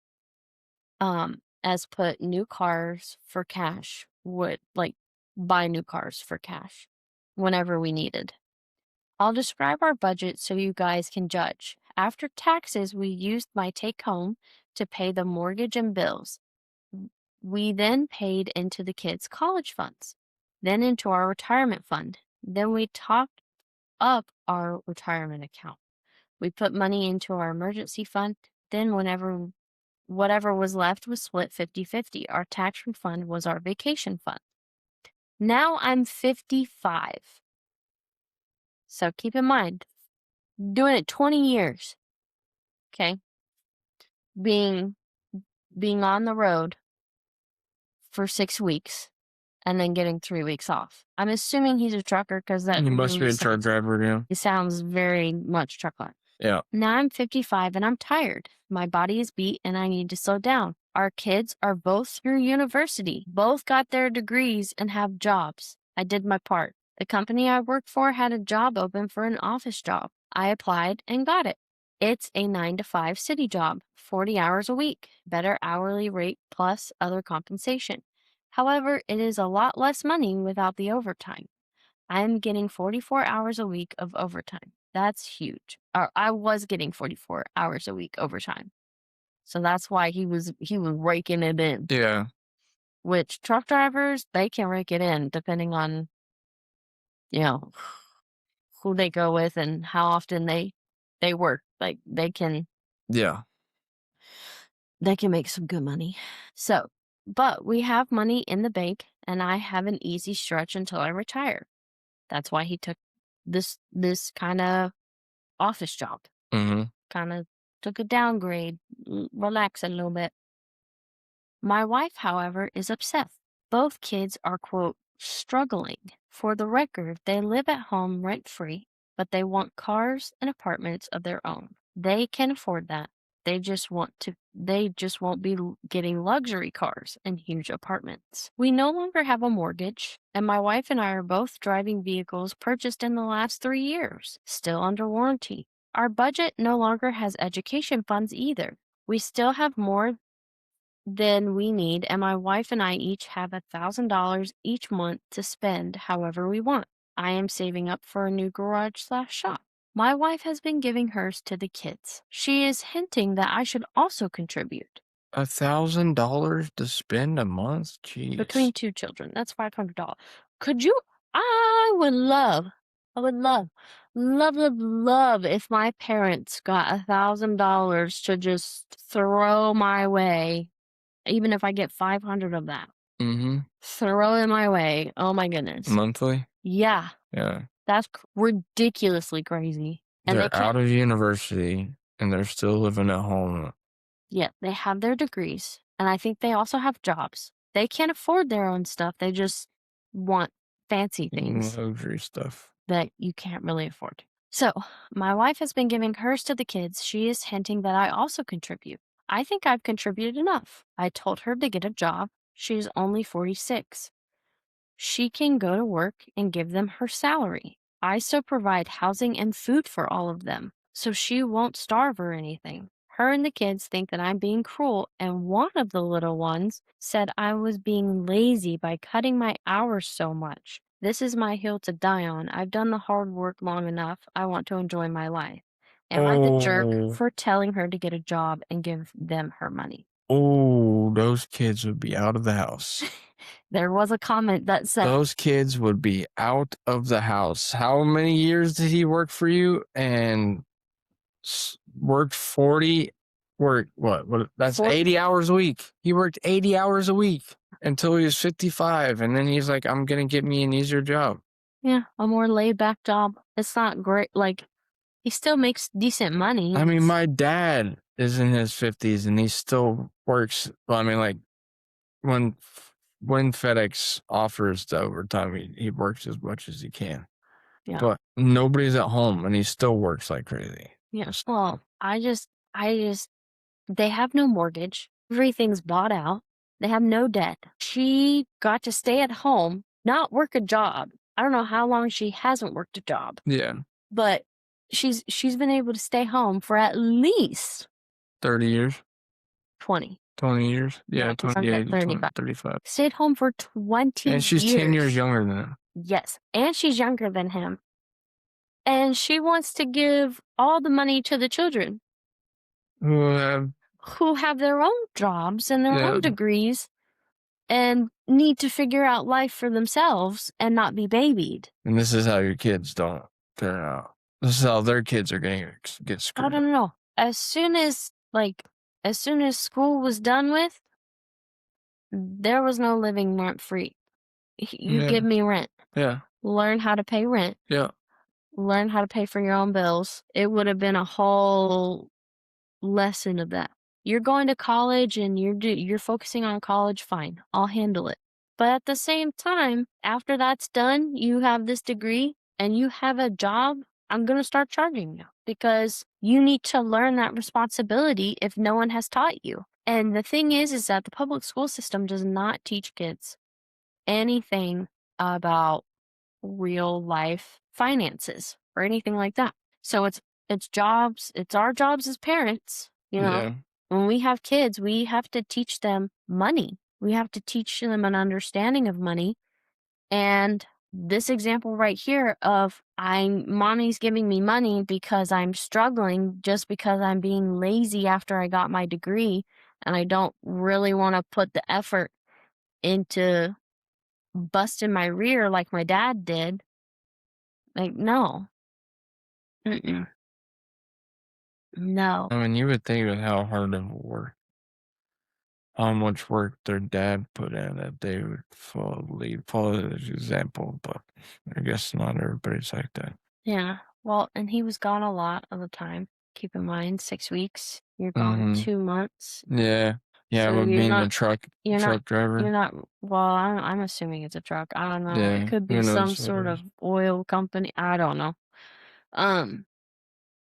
as put new cars for cash, would like buy new cars for cash whenever we needed. I'll describe our budget so you guys can judge. After taxes, we used my take home to pay the mortgage and bills. We then paid into the kids' college funds, then into our retirement fund. Then we topped up our retirement account. We put money into our emergency fund. Then whatever was left was split 50-50. Our tax refund was our vacation fund. Now I'm 55. So keep in mind, doing it 20 years, okay? Being being on the road for 6 weeks and then getting 3 weeks off. I'm assuming he's a trucker because that You must really be a truck sounds driver, yeah. it sounds very much truck-like. Yeah. Now I'm 55 and I'm tired. My body is beat and I need to slow down. Our kids are both through university, both got their degrees and have jobs. I did my part. The company I work for had a job open for an office job. I applied and got it. It's a 9 to 5 city job, 40 hours a week, better hourly rate plus other compensation. However, it is a lot less money without the overtime. I am getting 44 hours a week of overtime. That's huge. Or I was getting 44 hours a week overtime. So that's why he was raking it in. Yeah. Which truck drivers, they can rake it in depending on, you know, who they go with and how often they work. Like Yeah. they can make some good money. So, but we have money in the bank and I have an easy stretch until I retire. That's why he took this kind of office job. Mm-hmm. Kind of took a downgrade, relax a little bit. My wife, however, is upset. Both kids are, quote, struggling. For the record, they live at home rent free, but they want cars and apartments of their own. They can afford that. They just won't be getting luxury cars and huge apartments. We no longer have a mortgage, and my wife and I are both driving vehicles purchased in the last 3 years, still under warranty. Our budget no longer has education funds either. We still have more than we need, and my wife and I each have $1,000 each month to spend however we want. I am saving up for a new garage/shop. My wife has been giving hers to the kids. She is hinting that I should also contribute. $1,000 to spend a month? Between Jeez. 2 children, that's $500. Could you I would love if my parents got $1,000 to just throw my way, even if I get 500 of that. Mm-hmm. Throw it my way. Oh my goodness. Monthly? Yeah, Yeah. that's ridiculously crazy. And they They're can't out of university and they're still living at home. Yeah, they have their degrees, and I think they also have jobs. They can't afford their own stuff, they just want fancy things Luxury stuff. that you can't really afford. So, my wife has been giving hers to the kids. She is hinting that I also contribute. I think I've contributed enough. I told her to get a job. She's only 46. she can go to work and give them her salary. I still provide housing and food for all of them, so she won't starve or anything. Her and the kids think that I'm being cruel, and one of the little ones said I was being lazy by cutting my hours so much. This is my hill to die on. I've done the hard work long enough. I want to enjoy my life. Am I the jerk Oh, for telling her to get a job and give them her money? oh, those kids would be out of the house. There was a comment that said, Those kids would be out of the house. How many years did he work for you? And worked 40, worked what? That's For- 80 hours a week. He worked 80 hours a week until he was 55. And then he's like, I'm going to get me an easier job. yeah, a more laid back job. It's not great. Like, he still makes decent money. I mean, my dad is in his 50s and he still works. Well, I mean, like when FedEx offers the overtime, he works as much as he can. Yeah. But nobody's at home and he still works like crazy. Yes. Well, they have no mortgage. Everything's bought out. They have no debt. She got to stay at home, not work a job. I don't know how long she hasn't worked a job, Yeah. but she's been able to stay home for at least 30 years, 20. 20 years. Yeah, 28, 35. 35. Stayed home for 20 And she's 10 years younger than him. Yes, and she's younger than him. And she wants to give all the money to the children who have their own jobs and their own degrees and need to figure out life for themselves and not be babied. And this is how your kids don't turn out. This is how their kids are going to get I screwed. don't know. As soon as school was done with, there was no living rent free. You give me rent. Yeah. Learn how to pay rent. Yeah. Learn how to pay for your own bills. It would have been a whole lesson of that. You're going to college and you're focusing on college, fine. I'll handle it. But at the same time, after that's done, you have this degree and you have a job, I'm going to start charging you because you need to learn that responsibility if no one has taught you. And the thing is that the public school system does not teach kids anything about real life finances or anything like that. So it's our jobs as parents, you know. Yeah. When we have kids, we have to teach them money. We have to teach them an understanding of money. And this example right here of mommy's giving me money because I'm struggling just because I'm being lazy after I got my degree and I don't really want to put the effort into busting my rear like my dad did. Like, no. Mm-mm. No. I mean, you would think of how hard it would work, how much work their dad put in, that they would follow his example, but I guess not everybody's like that. Yeah. Well, and he was gone a lot of the time. Keep in mind, 6 weeks. You're gone 2 months. Yeah. Yeah, So but you're being a not- truck You're driver. not. Well, I'm assuming it's a truck. I don't know. Yeah, It could be who some knows what sort it of is. oil company. I don't know.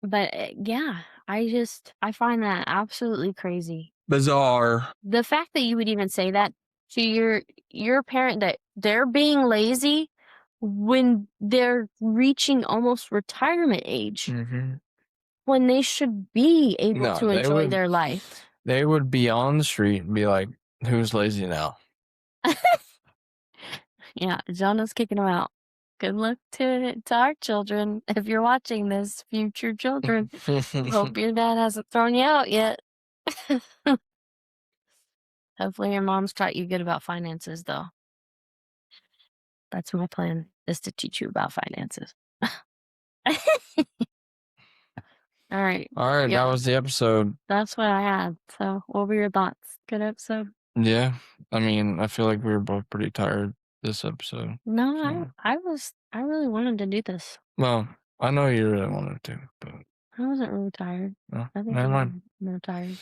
But yeah, I find that absolutely crazy. Bizarre. The fact that you would even say that to your parent that they're being lazy when they're reaching almost retirement age, Mm-hmm. when they should be able No, to they enjoy would- their life. They would be on the street and be like, who's lazy now? Yeah, Jonah's kicking them out. Good luck to our children. If you're watching this, future children, hope your dad hasn't thrown you out yet. Hopefully your mom's taught you good about finances, though. That's my plan, is to teach you about finances. All right. All right, Yeah. that was the episode. That's what I had. So, what were your thoughts? Good episode? Yeah, I mean, I feel like we were both pretty tired this episode. No, I really wanted to do this. Well, I know you really wanted to, but I wasn't really tired. no, I think never mind. I'm more tired.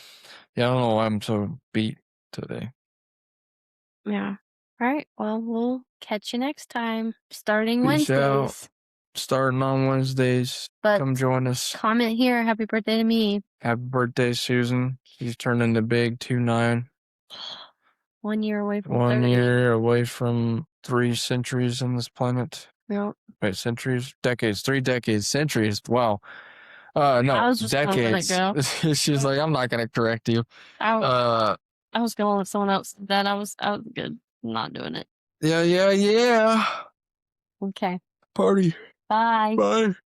Yeah, I don't know why I'm so beat today. Yeah. All right. Well, we'll catch you next time, starting Peace out. Wednesdays. Starting on Wednesdays. But come join us. Comment here. Happy birthday to me. Happy birthday, Susan. She's turning the big 29. 1 year away from 1 30. year away from 3 centuries on this planet. Yep. Wait, centuries? Decades, 3 decades, centuries. Wow. I No, was just gonna let it decades. go. She's like, I'm not gonna correct you. I Uh, I was gonna let someone else do that. I was good. I'm not doing it. yeah, yeah, yeah. Okay. Party. Bye. Bye.